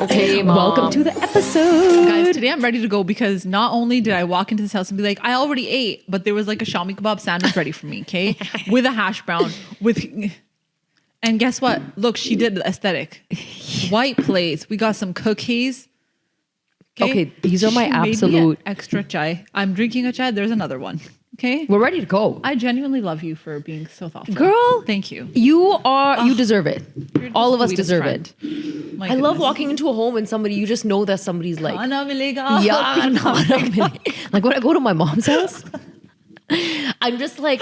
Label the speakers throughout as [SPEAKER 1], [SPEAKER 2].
[SPEAKER 1] Okay, Mom.
[SPEAKER 2] Welcome to the episode.
[SPEAKER 1] Guys, today I'm ready to go because not only did I walk into this house and be like, I already ate, but there was like a shami kebab sandwich ready for me, okay? With a hash brown, and guess what? Look, she did the aesthetic. White plates. We got some cookies.
[SPEAKER 2] Okay, these are my
[SPEAKER 1] She made me
[SPEAKER 2] absolute-
[SPEAKER 1] an extra chai. I'm drinking a chai. There's another one. Okay?
[SPEAKER 2] We're ready to go.
[SPEAKER 1] I genuinely love you for being so thoughtful.
[SPEAKER 2] Girl.
[SPEAKER 1] Thank you.
[SPEAKER 2] You deserve it.
[SPEAKER 1] You're the
[SPEAKER 2] All of us
[SPEAKER 1] sweetest
[SPEAKER 2] deserve
[SPEAKER 1] friend.
[SPEAKER 2] it.
[SPEAKER 1] My
[SPEAKER 2] I love
[SPEAKER 1] goodness.
[SPEAKER 2] walking into a home and somebody, you just know that somebody's like,
[SPEAKER 1] Khana milega.
[SPEAKER 2] yeah, like when I go to my mom's house, I'm just like,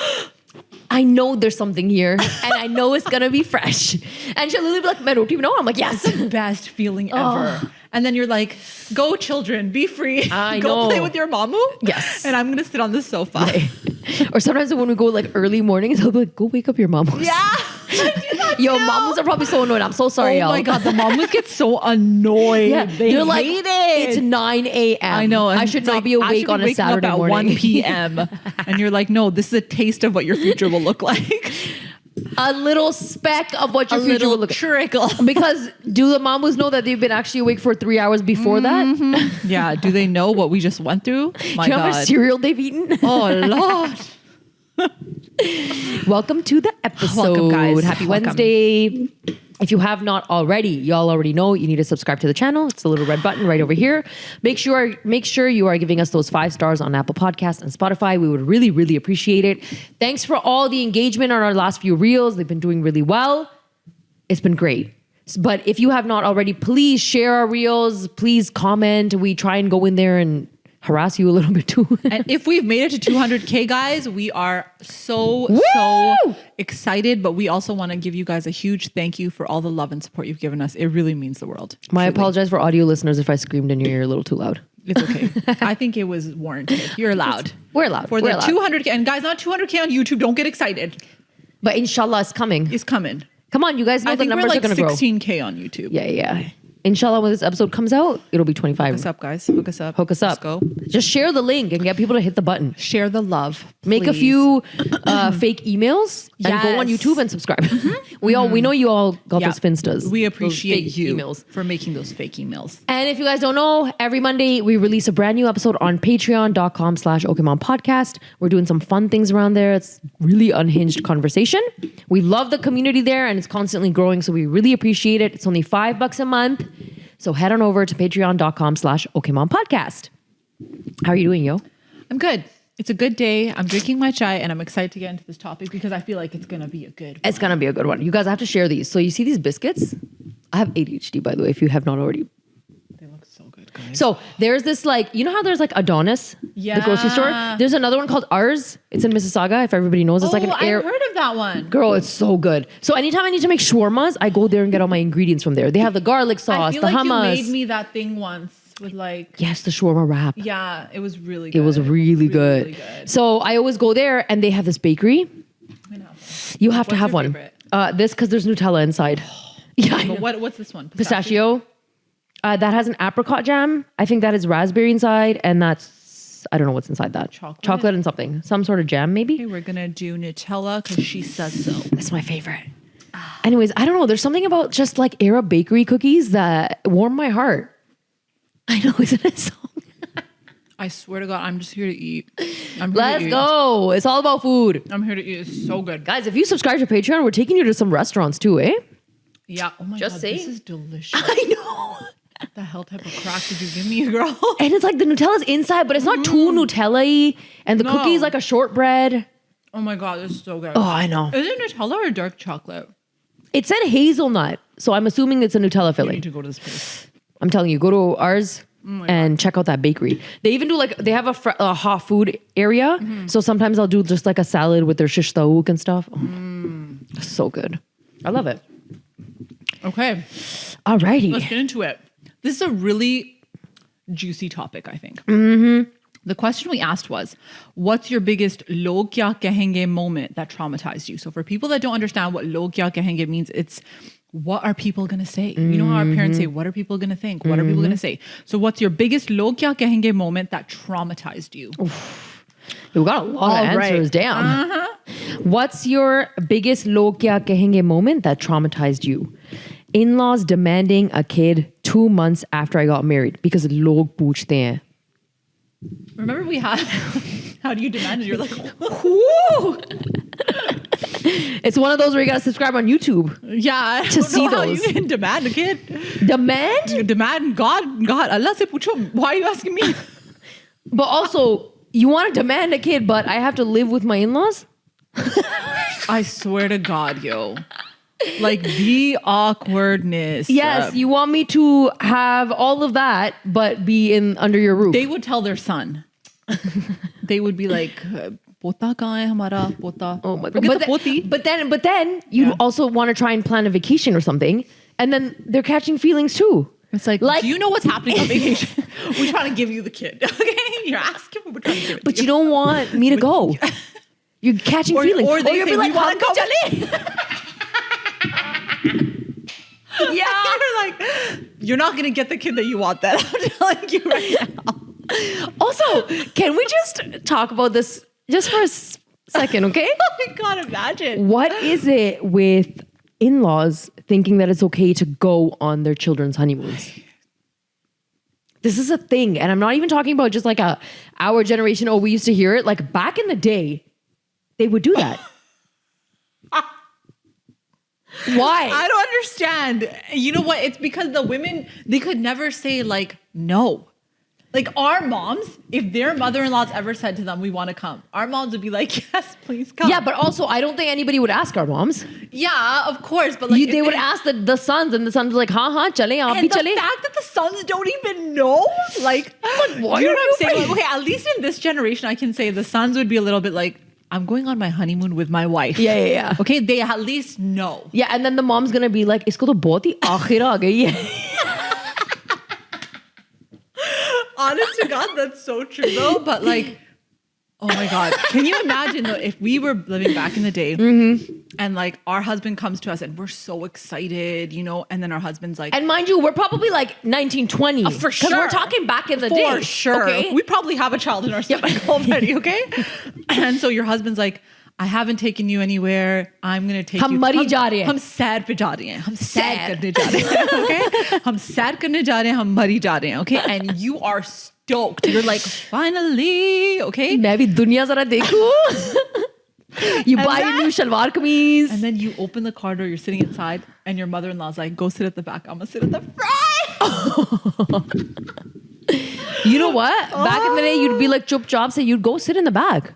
[SPEAKER 2] I know there's something here and I know it's gonna be fresh. And she'll literally be like, "Main roti banao?" I'm like, yes.
[SPEAKER 1] The best feeling ever. And then you're like, go children, be free.
[SPEAKER 2] I
[SPEAKER 1] go
[SPEAKER 2] know.
[SPEAKER 1] play with your mamu.
[SPEAKER 2] Yes.
[SPEAKER 1] And I'm going to sit on the sofa.
[SPEAKER 2] Or sometimes when we go like early mornings, I'll be like, go wake up your mom.
[SPEAKER 1] Yeah.
[SPEAKER 2] Yo, mamas are probably so annoyed. I'm so sorry, y'all.
[SPEAKER 1] Oh my God. The mamus get so annoyed.
[SPEAKER 2] Yeah,
[SPEAKER 1] They
[SPEAKER 2] they're
[SPEAKER 1] hate
[SPEAKER 2] like,
[SPEAKER 1] it.
[SPEAKER 2] it's 9 a.m.
[SPEAKER 1] I know. And
[SPEAKER 2] I should
[SPEAKER 1] it's
[SPEAKER 2] not
[SPEAKER 1] like,
[SPEAKER 2] be
[SPEAKER 1] I should
[SPEAKER 2] awake on a
[SPEAKER 1] waking
[SPEAKER 2] Saturday
[SPEAKER 1] up at
[SPEAKER 2] morning.
[SPEAKER 1] 1 p.m. And you're like, no, this is a taste of what your future will look like.
[SPEAKER 2] A little speck of what your future will look like.
[SPEAKER 1] trickle.
[SPEAKER 2] Because do the mamas know that they've been actually awake for 3 hours before that?
[SPEAKER 1] Yeah. Do they know what we just went through? My
[SPEAKER 2] Do you know how much
[SPEAKER 1] God.
[SPEAKER 2] cereal they've eaten?
[SPEAKER 1] Oh, Lord.
[SPEAKER 2] Welcome to the episode.
[SPEAKER 1] Welcome, guys.
[SPEAKER 2] Happy
[SPEAKER 1] Welcome.
[SPEAKER 2] Wednesday. If you have not already, y'all already know you need to subscribe to the channel. It's the little red button right over here. Make sure you are giving us those 5 stars on Apple Podcasts and Spotify. We would really, really appreciate it. Thanks for all the engagement on our last few reels. They've been doing really well. It's been great. But if you have not already, please share our reels. Please comment. We try and go in there and harass you a little bit too.
[SPEAKER 1] And if we've made it to 200K, guys, we are so excited. But we also want to give you guys a huge thank you for all the love and support you've given us. It really means the world.
[SPEAKER 2] I
[SPEAKER 1] Truly.
[SPEAKER 2] apologize for audio listeners if I screamed in your ear a little too loud.
[SPEAKER 1] It's okay. I think it was warranted. You're allowed.
[SPEAKER 2] We're allowed.
[SPEAKER 1] For
[SPEAKER 2] We're
[SPEAKER 1] the
[SPEAKER 2] allowed.
[SPEAKER 1] 200K. And guys, not 200K on YouTube. Don't get excited.
[SPEAKER 2] But inshallah, it's coming.
[SPEAKER 1] It's coming.
[SPEAKER 2] Come on, you guys know
[SPEAKER 1] I
[SPEAKER 2] the
[SPEAKER 1] think we're
[SPEAKER 2] numbers
[SPEAKER 1] like
[SPEAKER 2] are going to grow.
[SPEAKER 1] 16K on YouTube.
[SPEAKER 2] Yeah. Inshallah, when this episode comes out, it'll be 25.
[SPEAKER 1] Hook us up, guys. Hook us up.
[SPEAKER 2] Hook us up.
[SPEAKER 1] Let's go.
[SPEAKER 2] Just share the link and get people to hit the button.
[SPEAKER 1] Share the love.
[SPEAKER 2] Make a
[SPEAKER 1] please.
[SPEAKER 2] few fake emails and go on
[SPEAKER 1] Yes.
[SPEAKER 2] YouTube and subscribe. We know you all got
[SPEAKER 1] Yeah.
[SPEAKER 2] those finstas.
[SPEAKER 1] We
[SPEAKER 2] those
[SPEAKER 1] appreciate
[SPEAKER 2] fake
[SPEAKER 1] you
[SPEAKER 2] emails.
[SPEAKER 1] for making those fake emails.
[SPEAKER 2] And if you guys don't know, every Monday we release a brand new episode on patreon.com/Okemon podcast. We're doing some fun things around there. It's really unhinged conversation. We love the community there and it's constantly growing. So we really appreciate it. It's only $5 a month. So head on over to patreon.com/Okemon podcast. How are you doing, yo?
[SPEAKER 1] I'm good. It's a good day. I'm drinking my chai and I'm excited to get into this topic because I feel like it's going to be a good one.
[SPEAKER 2] It's going to be a good one. You guys have to share these. So you see these biscuits? I have ADHD, by the way, if you have not already.
[SPEAKER 1] They look so good, guys.
[SPEAKER 2] So there's this like, you know how there's like Adonis, the grocery store? There's another one called Ours. It's in Mississauga, if everybody knows. It's like an air.
[SPEAKER 1] I've heard of that one.
[SPEAKER 2] Girl, it's so good. So anytime I need to make shawarmas, I go there and get all my ingredients from there. They have the garlic
[SPEAKER 1] I
[SPEAKER 2] sauce,
[SPEAKER 1] feel
[SPEAKER 2] the
[SPEAKER 1] like
[SPEAKER 2] hummus.
[SPEAKER 1] you made me that thing once with like,
[SPEAKER 2] Yes, the shawarma wrap.
[SPEAKER 1] yeah, it was really good.
[SPEAKER 2] It was really good.
[SPEAKER 1] Really good.
[SPEAKER 2] So I always go there and they have this bakery.
[SPEAKER 1] I'm gonna have one.
[SPEAKER 2] You have to
[SPEAKER 1] What's
[SPEAKER 2] have
[SPEAKER 1] your
[SPEAKER 2] one.
[SPEAKER 1] favorite?
[SPEAKER 2] This because there's Nutella inside. Yeah, I know.
[SPEAKER 1] But what's this one?
[SPEAKER 2] Pistachio. That has an apricot jam. I think that is raspberry inside, and that's I don't know what's inside that.
[SPEAKER 1] Chocolate?
[SPEAKER 2] and something, some sort of jam maybe.
[SPEAKER 1] Okay, we're gonna do Nutella because she says so.
[SPEAKER 2] That's my favorite. Anyways, I don't know. There's something about just like Arab bakery cookies that warm my heart. I know, isn't it a song?
[SPEAKER 1] I swear to God, I'm just here to eat. I'm here
[SPEAKER 2] Let's
[SPEAKER 1] to eat.
[SPEAKER 2] go. It's all about food.
[SPEAKER 1] I'm here to eat. It's so good.
[SPEAKER 2] Guys, if you subscribe to Patreon, we're taking you to some restaurants too, eh?
[SPEAKER 1] Yeah. Oh my
[SPEAKER 2] Just
[SPEAKER 1] God,
[SPEAKER 2] saying.
[SPEAKER 1] this is delicious.
[SPEAKER 2] I know.
[SPEAKER 1] What the hell type of crack did you give me, girl?
[SPEAKER 2] And it's like the Nutella's inside, but it's not too Nutella-y. And the
[SPEAKER 1] No.
[SPEAKER 2] cookie's like a shortbread.
[SPEAKER 1] Oh my God, this is so good.
[SPEAKER 2] Oh, I know.
[SPEAKER 1] Is it Nutella or dark chocolate?
[SPEAKER 2] It said hazelnut, so I'm assuming it's a Nutella
[SPEAKER 1] You
[SPEAKER 2] filling.
[SPEAKER 1] need to go to this place.
[SPEAKER 2] I'm telling you, go to Ours and check out that bakery. They even do like, they have a hot food area. So sometimes I'll do just like a salad with their shish taouk and stuff. Oh, so good. I love it.
[SPEAKER 1] Okay,
[SPEAKER 2] Alrighty.
[SPEAKER 1] let's get into it. This is a really juicy topic, I think. The question we asked was, what's your biggest log kya kahenge moment that traumatized you? So for people that don't understand what log kya kahenge means, it's what are people going to say? You know how our parents say, what are people going to think? What are people going to say? So what's your biggest log kya kahenge moment that traumatized you?
[SPEAKER 2] We got a lot of
[SPEAKER 1] All right.
[SPEAKER 2] answers. Damn. What's your biggest log kya kahenge moment that traumatized you? In-laws demanding a kid 2 months after I got married because log पूछते हैं.
[SPEAKER 1] Remember we had, how do you demand it? You're like,
[SPEAKER 2] Whoo! It's one of those where you gotta subscribe on YouTube.
[SPEAKER 1] yeah. I
[SPEAKER 2] To
[SPEAKER 1] don't
[SPEAKER 2] see
[SPEAKER 1] know how
[SPEAKER 2] those.
[SPEAKER 1] you can demand a kid.
[SPEAKER 2] Demand?
[SPEAKER 1] You demand God, Allah se pucho. Why are you asking me?
[SPEAKER 2] But also, you want to demand a kid, but I have to live with my in-laws?
[SPEAKER 1] I swear to God, yo. Like the awkwardness.
[SPEAKER 2] Yes, you want me to have all of that, but be in under your roof.
[SPEAKER 1] They would tell their son. They would be like, "Pota kahan hai hamara pota?"
[SPEAKER 2] Oh my God.
[SPEAKER 1] Forget the poti.
[SPEAKER 2] But then you also want to try and plan a vacation or something, and then they're catching feelings too.
[SPEAKER 1] It's like, do you know what's happening on vacation? We're trying to give you the kid. Okay, you're asking, but we're trying to give it.
[SPEAKER 2] But
[SPEAKER 1] to
[SPEAKER 2] you don't want me to go. You're catching feelings.
[SPEAKER 1] Or they
[SPEAKER 2] you'll
[SPEAKER 1] say,
[SPEAKER 2] be like,
[SPEAKER 1] we want to
[SPEAKER 2] "Hum
[SPEAKER 1] come."
[SPEAKER 2] bhi chale." Yeah.
[SPEAKER 1] You're like, you're not gonna get the kid that you want. That I'm telling you right now.
[SPEAKER 2] Also, can we just talk about this just for a second, okay?
[SPEAKER 1] Oh my God, imagine.
[SPEAKER 2] What is it with in-laws thinking that it's okay to go on their children's honeymoons? This is a thing. And I'm not even talking about just like our generation, oh, we used to hear it. Like back in the day, they would do that. Why?
[SPEAKER 1] I don't understand. You know what? It's because the women, they could never say like no. Like our moms, if their mother-in-laws ever said to them, "We want to come," our moms would be like, "Yes, please come."
[SPEAKER 2] Yeah, but also I don't think anybody would ask our moms.
[SPEAKER 1] Yeah, of course. But like
[SPEAKER 2] They would ask the sons, and the sons were like, "Ha, chale, aap bhi
[SPEAKER 1] and the
[SPEAKER 2] chale."
[SPEAKER 1] fact that the sons don't even know, like,
[SPEAKER 2] why
[SPEAKER 1] you know
[SPEAKER 2] are
[SPEAKER 1] what I'm
[SPEAKER 2] you
[SPEAKER 1] saying?
[SPEAKER 2] afraid?
[SPEAKER 1] Like, okay, at least in this generation, I can say the sons would be a little bit like, "I'm going on my honeymoon with my wife."
[SPEAKER 2] Yeah.
[SPEAKER 1] Okay, they at least know.
[SPEAKER 2] Yeah, and then the mom's gonna be like, "Isko to bahut hi aakhir aa gayi hai."
[SPEAKER 1] Honest to God, that's so true though. But like, oh my God, can you imagine though if we were living back in the day and like our husband comes to us and we're so excited, you know, and then our husband's like,
[SPEAKER 2] And mind you, we're probably like 1920.
[SPEAKER 1] for sure.
[SPEAKER 2] Because we're talking back in the day.
[SPEAKER 1] for sure,
[SPEAKER 2] Okay?
[SPEAKER 1] we probably have a child in our stomach already, okay? And so your husband's like, I haven't taken you anywhere. I'm gonna take
[SPEAKER 2] हम
[SPEAKER 1] you.
[SPEAKER 2] मरी जा रहे हैं.
[SPEAKER 1] हम sad पे जा रहे हैं. हम sad
[SPEAKER 2] Sad.
[SPEAKER 1] करने जा रहे हैं. Okay? हम sad करने जा रहे हैं. हम मरी जा रहे हैं. Okay? And you are stoked. You're like, finally, okay?
[SPEAKER 2] मैं भी दुनिया जरा देखूं. You buy your new shalwar kameez.
[SPEAKER 1] And then you open the car door. You're sitting inside, and your mother-in-law's like, "Go sit at the back. I'm gonna sit at the front."
[SPEAKER 2] You know what? Back in the day, you'd be like chup chop, say you'd go sit in the back.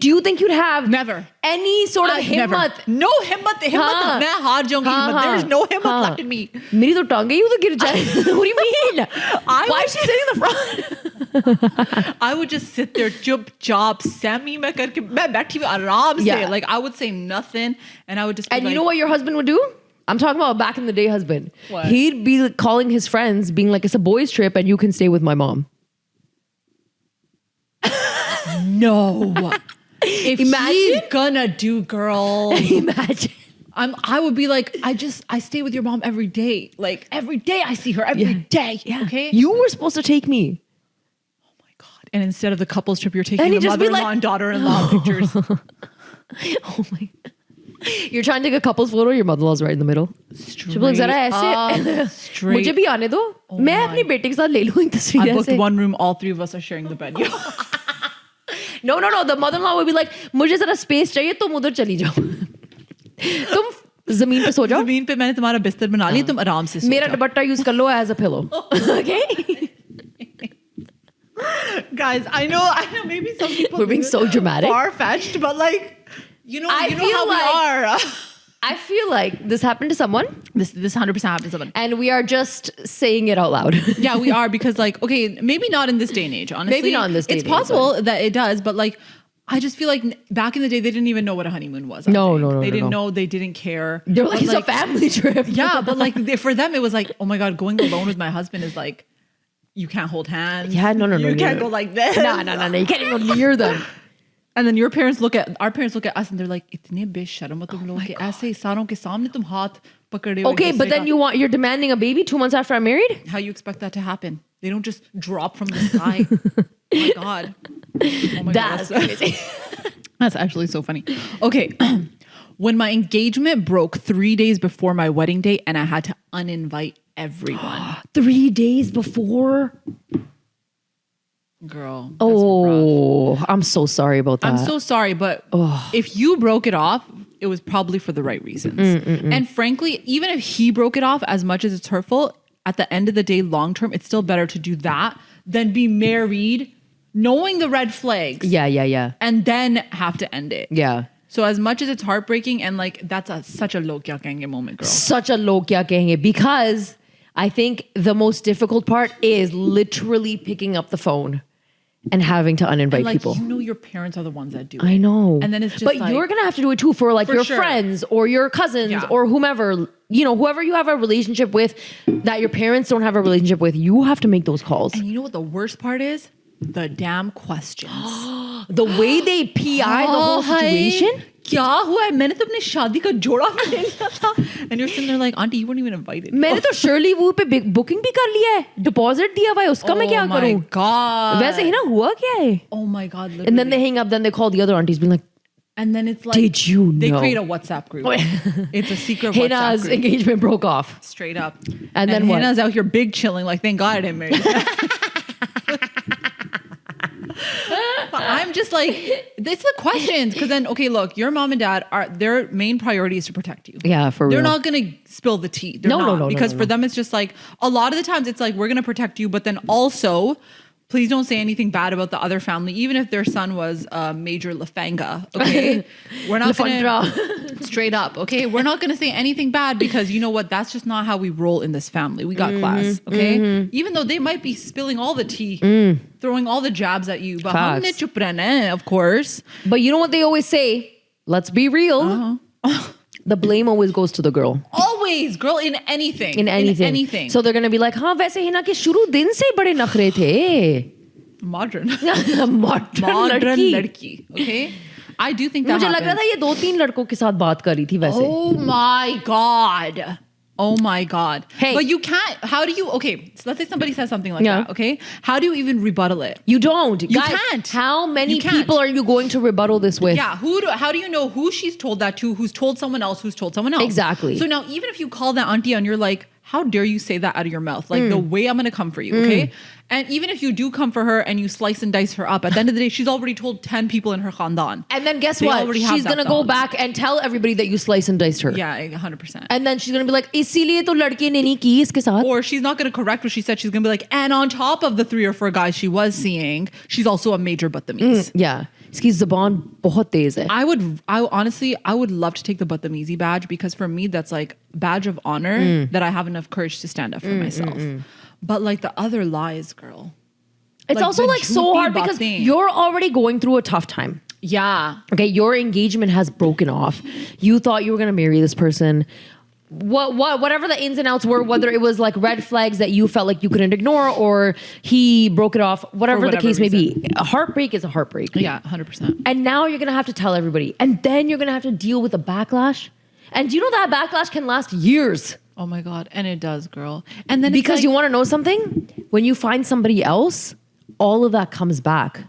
[SPEAKER 2] Do you think you'd have
[SPEAKER 1] Never.
[SPEAKER 2] any sort of
[SPEAKER 1] Never.
[SPEAKER 2] himmat?
[SPEAKER 1] No himmat.
[SPEAKER 2] हाँ.
[SPEAKER 1] मैं हार जाऊंगी हिम्मत. There's no himmat left in me.
[SPEAKER 2] मेरी तो टांगे ही उधर गिर जाए. What do you mean? Why
[SPEAKER 1] would-
[SPEAKER 2] is she sitting in the front?
[SPEAKER 1] I would just sit there, chup chop, Sammy मैं करके मैं बैठी हुई आराम से.
[SPEAKER 2] Yeah.
[SPEAKER 1] Like I would say nothing, and I would just. Be
[SPEAKER 2] And
[SPEAKER 1] like,
[SPEAKER 2] you know what your husband would do? I'm talking about back in the day husband.
[SPEAKER 1] What?
[SPEAKER 2] He'd be calling his friends, being like, it's a boys' trip and you can stay with my mom.
[SPEAKER 1] No. If
[SPEAKER 2] Imagine?
[SPEAKER 1] he's gonna do, girl.
[SPEAKER 2] Imagine.
[SPEAKER 1] I would be like, I stay with your mom every day. Like every day I see her every day.
[SPEAKER 2] Yeah.
[SPEAKER 1] Okay.
[SPEAKER 2] You were supposed to take me.
[SPEAKER 1] Oh my God. And instead of the couples trip, you're taking
[SPEAKER 2] And
[SPEAKER 1] the
[SPEAKER 2] he'd just be
[SPEAKER 1] mother-in-law
[SPEAKER 2] like-
[SPEAKER 1] and daughter-in-law pictures.
[SPEAKER 2] Oh my. You're trying to take a couple's photo, your mother-in-law's right in the middle. She'll be like, "Zara aise."
[SPEAKER 1] Straight.
[SPEAKER 2] मुझे भी आने दो. मैं
[SPEAKER 1] my.
[SPEAKER 2] अपनी बेटे के साथ ले लूँ एक तस्वीर
[SPEAKER 1] I booked
[SPEAKER 2] ऐसे.
[SPEAKER 1] one room. All three of us are sharing the bed. Yo.
[SPEAKER 2] No. The mother-in-law would be like, मुझे जरा space चाहिए, तुम उधर चली जाओ. तुम जमीन पे सो जाओ.
[SPEAKER 1] जमीन पे मैंने तुम्हारा बिस्तर बना लिया. तुम आराम से सो
[SPEAKER 2] मेरा
[SPEAKER 1] जाओ.
[SPEAKER 2] दुपट्टा use कर लो as a pillow. Okay?
[SPEAKER 1] Guys, I know. Maybe some people
[SPEAKER 2] We're being so dramatic.
[SPEAKER 1] far-fetched, but like, you know
[SPEAKER 2] I
[SPEAKER 1] how
[SPEAKER 2] feel
[SPEAKER 1] we
[SPEAKER 2] like-
[SPEAKER 1] are.
[SPEAKER 2] I feel like this happened to someone
[SPEAKER 1] This 100% happened to someone.
[SPEAKER 2] and we are just saying it out loud.
[SPEAKER 1] Yeah, we are, because like, okay, maybe not in this day and age, honestly.
[SPEAKER 2] Maybe not in this day
[SPEAKER 1] It's
[SPEAKER 2] and age,
[SPEAKER 1] possible that it does, but like, I just feel like back in the day, they didn't even know what a honeymoon was. I
[SPEAKER 2] No,
[SPEAKER 1] think.
[SPEAKER 2] no,
[SPEAKER 1] They didn't
[SPEAKER 2] no.
[SPEAKER 1] know, they didn't care.
[SPEAKER 2] They're like,
[SPEAKER 1] But,
[SPEAKER 2] it's a family trip.
[SPEAKER 1] Yeah, but like for them, it was like, oh my God, going alone with my husband is like, you can't hold hands.
[SPEAKER 2] Yeah, no.
[SPEAKER 1] You can't go like this.
[SPEAKER 2] No. You can't even go near them.
[SPEAKER 1] And then our parents look at us and they're like, "Itne besharam ho tum log ke aise hi सारों के सामने तुम हाथ पकड़े हो
[SPEAKER 2] Okay,
[SPEAKER 1] एक
[SPEAKER 2] but
[SPEAKER 1] दूसरे
[SPEAKER 2] then
[SPEAKER 1] का."
[SPEAKER 2] you're demanding a baby 2 months after I'm married?
[SPEAKER 1] How you expect that to happen? They don't just drop from the sky. Oh my God. Oh my
[SPEAKER 2] That's
[SPEAKER 1] God.
[SPEAKER 2] crazy.
[SPEAKER 1] That's actually so funny. Okay. When my engagement broke 3 days before my wedding date and I had to uninvite everyone.
[SPEAKER 2] 3 days before.
[SPEAKER 1] Girl. That's rough.
[SPEAKER 2] I'm so sorry about that.
[SPEAKER 1] I'm so sorry, but if you broke it off, it was probably for the right reasons. And frankly, even if he broke it off, as much as it's hurtful, at the end of the day, long term, it's still better to do that than be married, knowing the red flags.
[SPEAKER 2] Yeah.
[SPEAKER 1] And then have to end it.
[SPEAKER 2] Yeah.
[SPEAKER 1] So as much as it's heartbreaking and like that's such a log kya kahenge moment, girl.
[SPEAKER 2] Such a log kya kahenge, because I think the most difficult part is literally picking up the phone and having to uninvite
[SPEAKER 1] and like,
[SPEAKER 2] people.
[SPEAKER 1] You know your parents are the ones that do it.
[SPEAKER 2] I know.
[SPEAKER 1] And then it's just
[SPEAKER 2] but
[SPEAKER 1] like,
[SPEAKER 2] you're going to have to do it too for like your friends or your cousins or whomever, you know, whoever you have a relationship with that your parents don't have a relationship with, you have to make those calls.
[SPEAKER 1] And you know what the worst part is? The damn questions.
[SPEAKER 2] The way they PI the whole situation.
[SPEAKER 1] क्या हुआ है? मैंने तो अपनी शादी का जोड़ा भी ले लिया था. And you're sitting there like, auntie, you weren't even invited.
[SPEAKER 2] मैंने तो Shirley Wu पे booking भी कर लिया है. Deposit दिया हुआ है. उसका मैं क्या करूँ?
[SPEAKER 1] Oh my God.
[SPEAKER 2] वैसे ही ना हुआ क्या है?
[SPEAKER 1] Oh my God. Literally.
[SPEAKER 2] And then they hang up. Then they call the other aunties, being like,
[SPEAKER 1] and then it's like,
[SPEAKER 2] did you know?
[SPEAKER 1] They create a WhatsApp group. It's a secret WhatsApp
[SPEAKER 2] Hina's
[SPEAKER 1] group.
[SPEAKER 2] engagement broke off.
[SPEAKER 1] Straight up.
[SPEAKER 2] And then what?
[SPEAKER 1] Hina's out here big chilling like, thank God I didn't marry you. But I'm just like, it's the questions. Because then, okay, look, your mom and dad their main priority is to protect you.
[SPEAKER 2] Yeah, for real.
[SPEAKER 1] They're not going to spill the tea. They're not. Because for them, it's just like, a lot of the times it's like, we're going to protect you. But then also, please don't say anything bad about the other family, even if their son was Major Lafanga. Okay, we're not going to straight up. Okay, we're not going to say anything bad because you know what? That's just not how we roll in this family. We got class. Okay, even though they might be spilling all the tea, throwing all the jabs at you, but humne chup rehna hai, of course.
[SPEAKER 2] But you know what they always say? Let's be real. The blame always goes to the girl.
[SPEAKER 1] Always, girl, in anything.
[SPEAKER 2] In anything. So they're going to be like, हाँ वैसे हिना के शुरू दिन से बड़े नखरे थे.
[SPEAKER 1] Modern
[SPEAKER 2] Modern
[SPEAKER 1] लड़की. Okay? I do think that
[SPEAKER 2] मुझे लग रहा था ये 2-3 लड़कों के साथ बात कर रही थी वैसे.
[SPEAKER 1] Oh my God. Oh my God.
[SPEAKER 2] Hey.
[SPEAKER 1] But you can't, how do you, okay, so let's say somebody says something like that, okay? How do you even rebuttal it?
[SPEAKER 2] You don't.
[SPEAKER 1] You
[SPEAKER 2] Guys,
[SPEAKER 1] can't.
[SPEAKER 2] How many people are you going to rebuttal this with?
[SPEAKER 1] Yeah, how do you know who she's told that to, who's told someone else, who's told someone else?
[SPEAKER 2] Exactly.
[SPEAKER 1] So now even if you call that auntie and you're like, how dare you say that out of your mouth? Like the way I'm going to come for you, okay? And even if you do come for her and you slice and dice her up, at the end of the day, she's already told 10 people in her khandan.
[SPEAKER 2] And then guess what? She's going to go back and tell everybody that you slice and diced her.
[SPEAKER 1] Yeah, 100%.
[SPEAKER 2] And then she's going to be like, इसीलिए तो लड़के ने नहीं की इसके साथ.
[SPEAKER 1] Or she's not going to correct what she said. She's going to be like, and on top of the 3 or 4 guys she was seeing, she's also a major battamiz.
[SPEAKER 2] Yeah. इसकी ज़बान बहुत तेज है.
[SPEAKER 1] I would love to take the Battamizi badge because for me that's like badge of honor that I have enough courage to stand up for myself. But like the other lies, girl.
[SPEAKER 2] It's
[SPEAKER 1] like
[SPEAKER 2] also like so hard because you're already going through a tough time.
[SPEAKER 1] Yeah.
[SPEAKER 2] Okay, your engagement has broken off. You thought you were going to marry this person. Whatever the ins and outs were, whether it was like red flags that you felt like you couldn't ignore or he broke it off, whatever the case may be. A heartbreak is a heartbreak.
[SPEAKER 1] Yeah, 100%.
[SPEAKER 2] And now you're going to have to tell everybody. And then you're going to have to deal with the backlash. And do you know that backlash can last years?
[SPEAKER 1] Oh my God. And it does, girl. And then
[SPEAKER 2] because you want to know something? When you find somebody else, all of that comes back.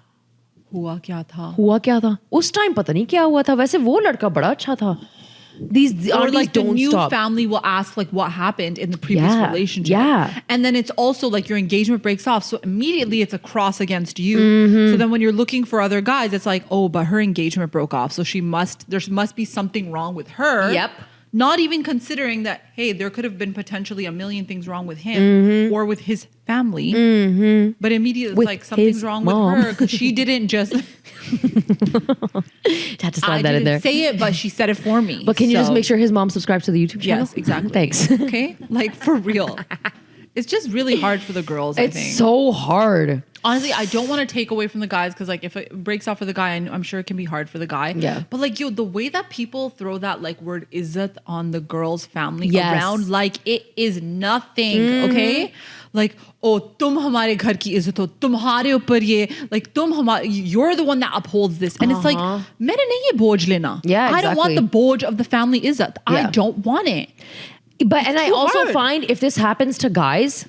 [SPEAKER 1] हुआ क्या था?
[SPEAKER 2] हुआ क्या था? उस time पता नहीं क्या हुआ था. वैसे वो लड़का बड़ा अच्छा था. These
[SPEAKER 1] or like the
[SPEAKER 2] don't
[SPEAKER 1] new
[SPEAKER 2] stop.
[SPEAKER 1] family will ask like what happened in the previous relationship.
[SPEAKER 2] Yeah.
[SPEAKER 1] And then it's also like your engagement breaks off. So immediately it's a cross against you. So then when you're looking for other guys, it's like, oh, but her engagement broke off. So there must be something wrong with her.
[SPEAKER 2] Yep.
[SPEAKER 1] Not even considering that, hey, there could have been potentially a million things wrong with him or with his family. But immediately it's like something's wrong with her because she didn't just...
[SPEAKER 2] Had to slide that in there.
[SPEAKER 1] I didn't say it, but she said it for me.
[SPEAKER 2] But can you just make sure his mom subscribes to the YouTube channel?
[SPEAKER 1] Yes, exactly.
[SPEAKER 2] Thanks.
[SPEAKER 1] Okay? Like, for real. It's just really hard for the girls, I think.
[SPEAKER 2] It's so hard.
[SPEAKER 1] Honestly, I don't want to take away from the guys because, like, if it breaks off for the guy, I'm sure it can be hard for the guy.
[SPEAKER 2] Yeah.
[SPEAKER 1] But, like, the way that people throw that, like, word izzat on the girl's family around, like, it is nothing, okay? Like, oh, tum hamare ghar ki izzat ho, tumhare upar ye, like, you're the one that upholds this. And it's like, mere nahi ye boj lena.
[SPEAKER 2] Yeah, exactly.
[SPEAKER 1] I don't want the boj of the family izzat. I don't want it.
[SPEAKER 2] But, and I also find if this happens to guys,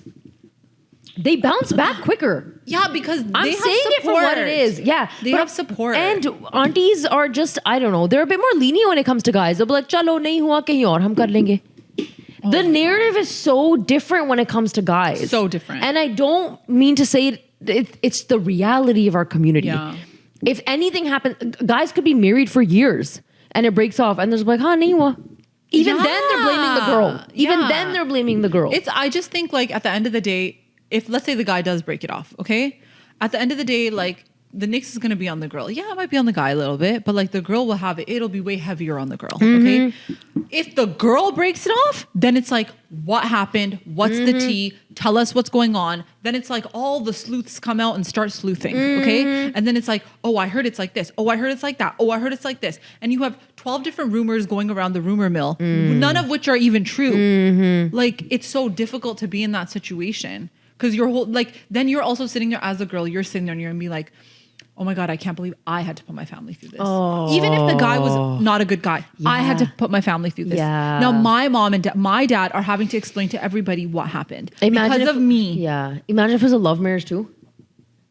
[SPEAKER 2] they bounce back quicker.
[SPEAKER 1] Yeah, because
[SPEAKER 2] I'm saying it for what it is. Yeah.
[SPEAKER 1] They have support.
[SPEAKER 2] And aunties are just, I don't know, they're a bit more lenient when it comes to guys. They'll be like, chalo, nahi hua, kahin aur hum kar lenge. The narrative is so different when it comes to guys.
[SPEAKER 1] So different.
[SPEAKER 2] And I don't mean to say it's the reality of our community.
[SPEAKER 1] Yeah.
[SPEAKER 2] If anything happens, guys could be married for years and it breaks off and there's like, even then they're blaming the girl. Even then they're blaming the girl.
[SPEAKER 1] I just think like at the end of the day, if let's say the guy does break it off, okay? At the end of the day, like the nix is going to be on the girl. Yeah, it might be on the guy a little bit, but like the girl will have it. It'll be way heavier on the girl. Okay. If the girl breaks it off, then it's like, what happened? What's the tea? Tell us what's going on. Then it's like all the sleuths come out and start sleuthing. Okay. And then it's like, oh, I heard it's like this. Oh, I heard it's like that. Oh, I heard it's like this. And you have 12 different rumors going around the rumor mill, none of which are even true. Like it's so difficult to be in that situation. Because your whole, like, then you're also sitting there as a girl, you're sitting there and you're gonna be like, oh my God, I can't believe I had to put my family through this. Even if the guy was not a good guy, I had to put my family through this. Now my mom and my dad are having to explain to everybody what happened because of me.
[SPEAKER 2] Yeah. Imagine if it was a love marriage too.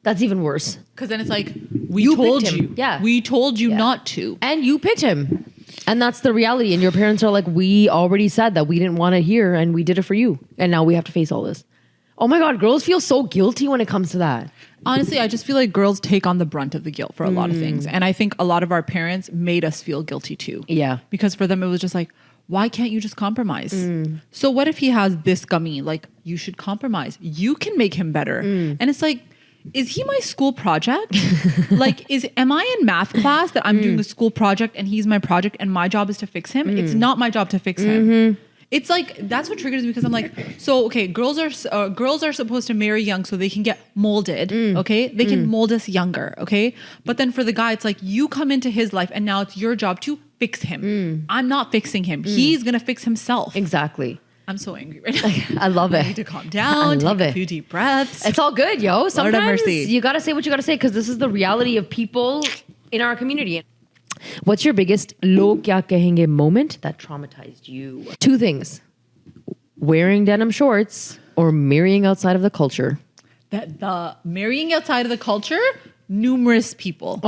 [SPEAKER 2] That's even worse.
[SPEAKER 1] Because then it's like, we told you.
[SPEAKER 2] Yeah.
[SPEAKER 1] We told you not to.
[SPEAKER 2] And you picked him. And that's the reality. And your parents are like, we already said that we didn't want to hear and we did it for you. And now we have to face all this. Oh my God, girls feel so guilty when it comes to that.
[SPEAKER 1] Honestly, I just feel like girls take on the brunt of the guilt for a lot of things. And I think a lot of our parents made us feel guilty too.
[SPEAKER 2] Yeah.
[SPEAKER 1] Because for them, it was just like, why can't you just compromise? So what if he has this gummy? Like, you should compromise. You can make him better. And it's like, is he my school project? Like, am I in math class that I'm doing a school project and he's my project and my job is to fix him? It's not my job to fix him. It's like, that's what triggers me because I'm like, so, okay, girls are supposed to marry young so they can get molded, okay? They can mold us younger, okay? But then for the guy, it's like, you come into his life and now it's your job to fix him. I'm not fixing him. He's going to fix himself.
[SPEAKER 2] Exactly.
[SPEAKER 1] I'm so angry right now.
[SPEAKER 2] I love it.
[SPEAKER 1] I need to calm down, take a few deep breaths.
[SPEAKER 2] It's all good, yo. Sometimes
[SPEAKER 1] Lord have mercy.
[SPEAKER 2] You got to say what you got to say because this is the reality of people in our community. What's your biggest log kya kahenge moment that traumatized you? 2 things. Wearing denim shorts or marrying outside of the culture.
[SPEAKER 1] The marrying outside of the culture, numerous people.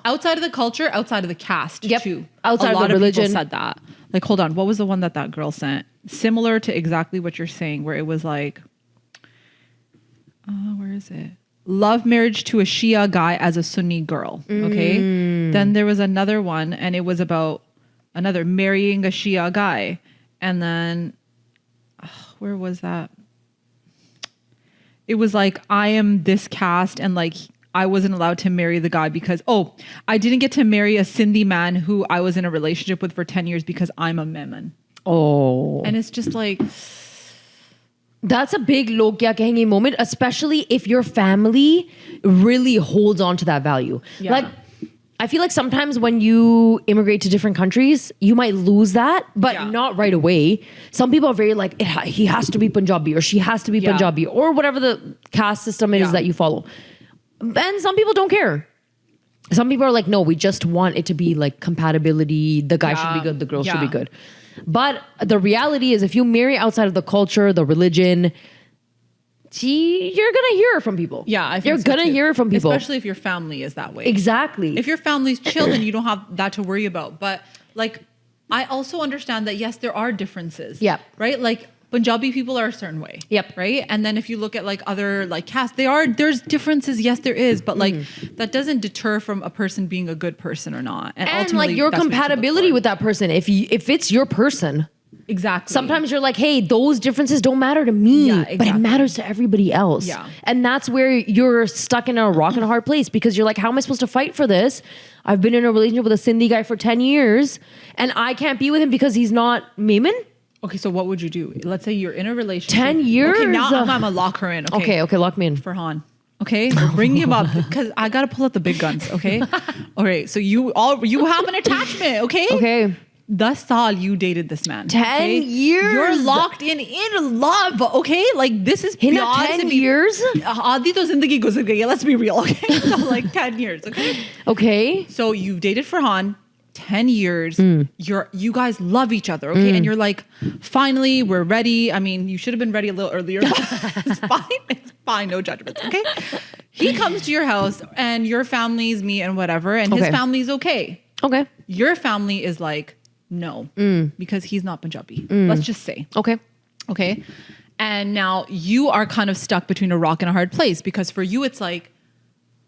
[SPEAKER 1] Outside of the culture, outside of the caste too.
[SPEAKER 2] Outside of the religion.
[SPEAKER 1] People said that. Like, hold on. What was the one that girl sent? Similar to exactly what you're saying, where it was like, where is it? Love marriage to a Shia guy as a Sunni girl. Okay. Then there was another one and it was about another marrying a Shia guy. And then, where was that? It was like, I am this caste and like, I wasn't allowed to marry the guy because, I didn't get to marry a Sindhi man who I was in a relationship with for 10 years because I'm a Memon. And it's just like,
[SPEAKER 2] that's a big log kya kahenge moment, especially if your family really holds on to that value.
[SPEAKER 1] Yeah.
[SPEAKER 2] Like, I feel like sometimes when you immigrate to different countries, you might lose that, but not right away. Some people are very like, he has to be Punjabi or she has to be Punjabi or whatever the caste system is that you follow. And some people don't care. Some people are like, no, we just want it to be like compatibility. The guy should be good. The girl should be good. But the reality is if you marry outside of the culture, the religion, you're going to hear it from people.
[SPEAKER 1] Yeah, I think
[SPEAKER 2] you're going to hear it from people.
[SPEAKER 1] Especially if your family is that way.
[SPEAKER 2] Exactly.
[SPEAKER 1] If your family's chill, then you don't have that to worry about. But like, I also understand that, yes, there are differences.
[SPEAKER 2] Yeah.
[SPEAKER 1] Right? Like, Punjabi people are a certain way.
[SPEAKER 2] Yep.
[SPEAKER 1] Right? And then if you look at like other like castes, there's differences. Yes, there is. But like that doesn't deter from a person being a good person or not. And ultimately,
[SPEAKER 2] like your compatibility with that person. If it's your person.
[SPEAKER 1] Exactly.
[SPEAKER 2] Sometimes you're like, hey, those differences don't matter to me, but it matters to everybody else.
[SPEAKER 1] Yeah.
[SPEAKER 2] And that's where you're stuck in a rock and a hard place because you're like, how am I supposed to fight for this? I've been in a relationship with a Sindhi guy for 10 years and I can't be with him because he's not Memon.
[SPEAKER 1] Okay, so what would you do? Let's say you're in a relationship.
[SPEAKER 2] 10 years?
[SPEAKER 1] Okay, now I'm gonna lock her in.
[SPEAKER 2] Okay, lock me in.
[SPEAKER 1] Farhan. Okay, we're bringing him up because I gotta pull out the big guns. Okay, all right. So you have an attachment. Okay.
[SPEAKER 2] Okay.
[SPEAKER 1] Thus saal you dated this man.
[SPEAKER 2] 10 years.
[SPEAKER 1] You're locked in love. Okay, like this is
[SPEAKER 2] in 10 years.
[SPEAKER 1] Aadhi to zindagi guzar gayi. Let's be real. Okay, so like 10 years. Okay.
[SPEAKER 2] Okay.
[SPEAKER 1] So you've dated Farhan. 10 years, you guys love each other, okay? And you're like, finally, we're ready. I mean, you should have been ready a little earlier. It's fine, no judgments, okay? He comes to your house and your family's me and whatever, and his family's okay.
[SPEAKER 2] Okay.
[SPEAKER 1] Your family is like, no, because he's not Punjabi. Let's just say.
[SPEAKER 2] Okay.
[SPEAKER 1] Okay. And now you are kind of stuck between a rock and a hard place because for you, it's like,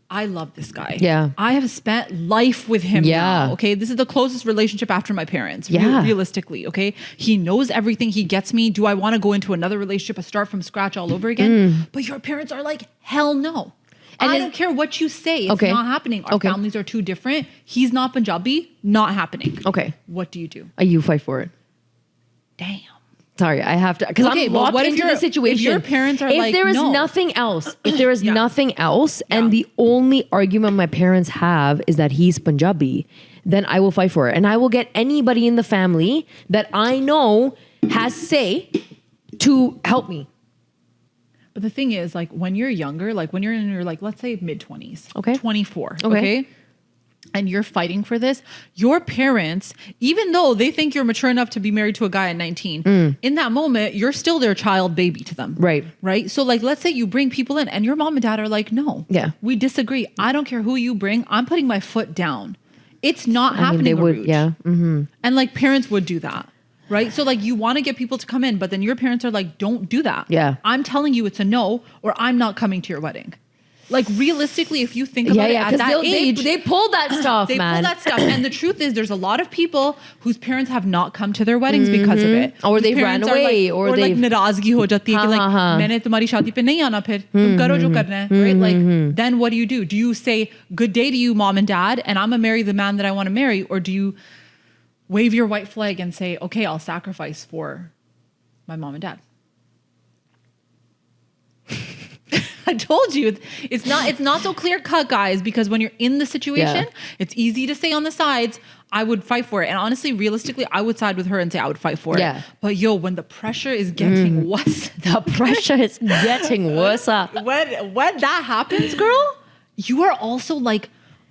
[SPEAKER 1] I love this guy.
[SPEAKER 2] Yeah.
[SPEAKER 1] I have spent life with him now. Okay. This is the closest relationship after my parents.
[SPEAKER 2] Yeah.
[SPEAKER 1] Realistically. Okay. He knows everything. He gets me. Do I want to go into another relationship, start from scratch all over again? But your parents are like, hell no. And I don't care what you say. It's not happening. Our families are too different. He's not Punjabi. Not happening.
[SPEAKER 2] Okay.
[SPEAKER 1] What do you do?
[SPEAKER 2] You fight for it.
[SPEAKER 1] Damn.
[SPEAKER 2] Sorry, I have to, because I'm locked into the situation.
[SPEAKER 1] If your parents are like,
[SPEAKER 2] if there is nothing else, and the only argument my parents have is that he's Punjabi, then I will fight for it. And I will get anybody in the family that I know has say to help me.
[SPEAKER 1] But the thing is, like, when you're younger, like when you're in your, like, let's say mid-20s,
[SPEAKER 2] okay,
[SPEAKER 1] 24, okay, and you're fighting for this, your parents, even though they think you're mature enough to be married to a guy at 19, in that moment, you're still their child baby to them.
[SPEAKER 2] Right.
[SPEAKER 1] Right. So like, let's say you bring people in and your mom and dad are like, no, we disagree. I don't care who you bring. I'm putting my foot down. It's not happening.
[SPEAKER 2] They would, yeah. Mm-hmm.
[SPEAKER 1] And like parents would do that. Right. So like you want to get people to come in, but then your parents are like, don't do that.
[SPEAKER 2] Yeah.
[SPEAKER 1] I'm telling you it's a no, or I'm not coming to your wedding. Like realistically, if you think about it at that age,
[SPEAKER 2] they pull that stuff,
[SPEAKER 1] they pull that stuff. And the truth is there's a lot of people whose parents have not come to their weddings because of it.
[SPEAKER 2] Or they've ran away,
[SPEAKER 1] or like narazgi ho jati hai ki like maine tumhari shadi pe nahi aana phir tum karo jo karna hai, right? Like then what do? Do you say good day to you, mom and dad, and I'm gonna marry the man that I want to marry, or do you wave your white flag and say, okay, I'll sacrifice for my mom and dad? I told you it's not so clear cut, guys, because when you're in the situation, it's easy to say on the sides, I would fight for it. And honestly, realistically, I would side with her and say I would fight for it. But yo, when the pressure is getting worse,
[SPEAKER 2] when
[SPEAKER 1] that happens, girl, you are also like,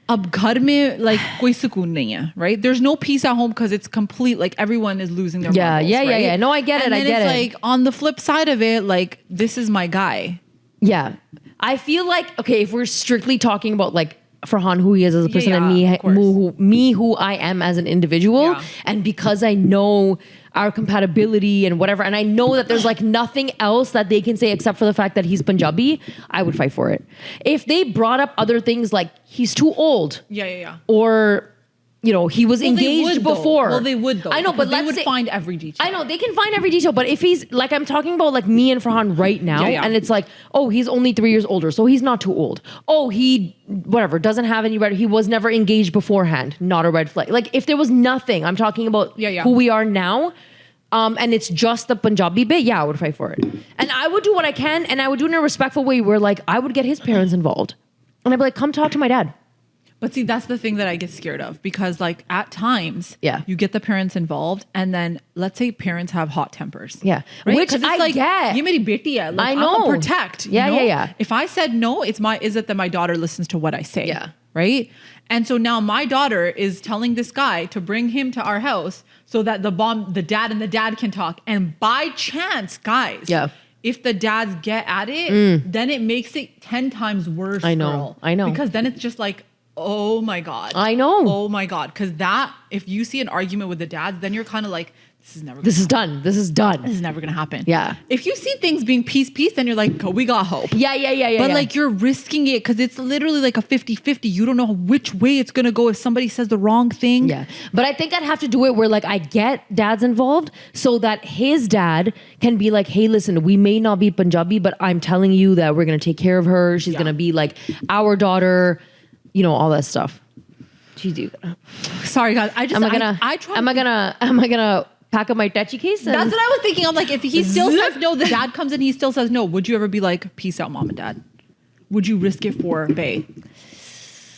[SPEAKER 1] ab ghar mein like koi sukoon nahi hai, right? There's no peace at home because it's complete, like everyone is losing their marbles, right?
[SPEAKER 2] Yeah. No, I get it.
[SPEAKER 1] And
[SPEAKER 2] I get it.
[SPEAKER 1] Like on the flip side of it, like this is my guy.
[SPEAKER 2] Yeah. I feel like, okay, if we're strictly talking about like Farhan, who he is as a person, and me, who I am as an individual, and because I know our compatibility and whatever, and I know that there's like nothing else that they can say except for the fact that he's Punjabi, I would fight for it. If they brought up other things like he's too old, or you know, he was engaged before.
[SPEAKER 1] Well, they would though.
[SPEAKER 2] I know, but
[SPEAKER 1] they would find every detail.
[SPEAKER 2] I know, they can find every detail, but if he's, like I'm talking about like me and Farhan right now, and it's like, oh, he's only 3 years older, so he's not too old. Oh, he, whatever, doesn't have any red, he was never engaged beforehand, not a red flag. Like if there was nothing, I'm talking about who we are now, and it's just the Punjabi bit, I would fight for it. And I would do what I can, and I would do it in a respectful way where like, I would get his parents involved. And I'd be like, come talk to my dad.
[SPEAKER 1] But see, that's the thing that I get scared of, because like at times, you get the parents involved, and then let's say parents have hot tempers.
[SPEAKER 2] Yeah.
[SPEAKER 1] Right?
[SPEAKER 2] Which I like, get.
[SPEAKER 1] Ye meri beti hai. Like,
[SPEAKER 2] I know.
[SPEAKER 1] I'll protect.
[SPEAKER 2] Yeah.
[SPEAKER 1] If I said no, is it that my daughter listens to what I say?
[SPEAKER 2] Yeah.
[SPEAKER 1] Right? And so now my daughter is telling this guy to bring him to our house so that the dad can talk. And by chance, guys. If the dads get at it, then it makes it 10 times worse.
[SPEAKER 2] I know.
[SPEAKER 1] Because then it's just like, oh my God.
[SPEAKER 2] I know.
[SPEAKER 1] Oh my God. Because if you see an argument with the dads, then you're kind of like, this is never
[SPEAKER 2] This is done. This is done.
[SPEAKER 1] This is never going to happen.
[SPEAKER 2] Yeah.
[SPEAKER 1] If you see things being peace, then you're like, oh, we got hope.
[SPEAKER 2] Yeah.
[SPEAKER 1] But like you're risking it because it's literally like a 50-50. You don't know which way it's going to go if somebody says the wrong thing.
[SPEAKER 2] Yeah. But I think I'd have to do it where like I get dads involved so that his dad can be like, hey, listen, we may not be Punjabi, but I'm telling you that we're going to take care of her. She's going to be like our daughter. You know, all that stuff.
[SPEAKER 1] Sorry, guys.
[SPEAKER 2] Am I gonna pack up my touchy case?
[SPEAKER 1] That's what I was thinking. I'm like, if he still says no, the dad comes in, he still says no. Would you ever be like, peace out, mom and dad? Would you risk it for Bae?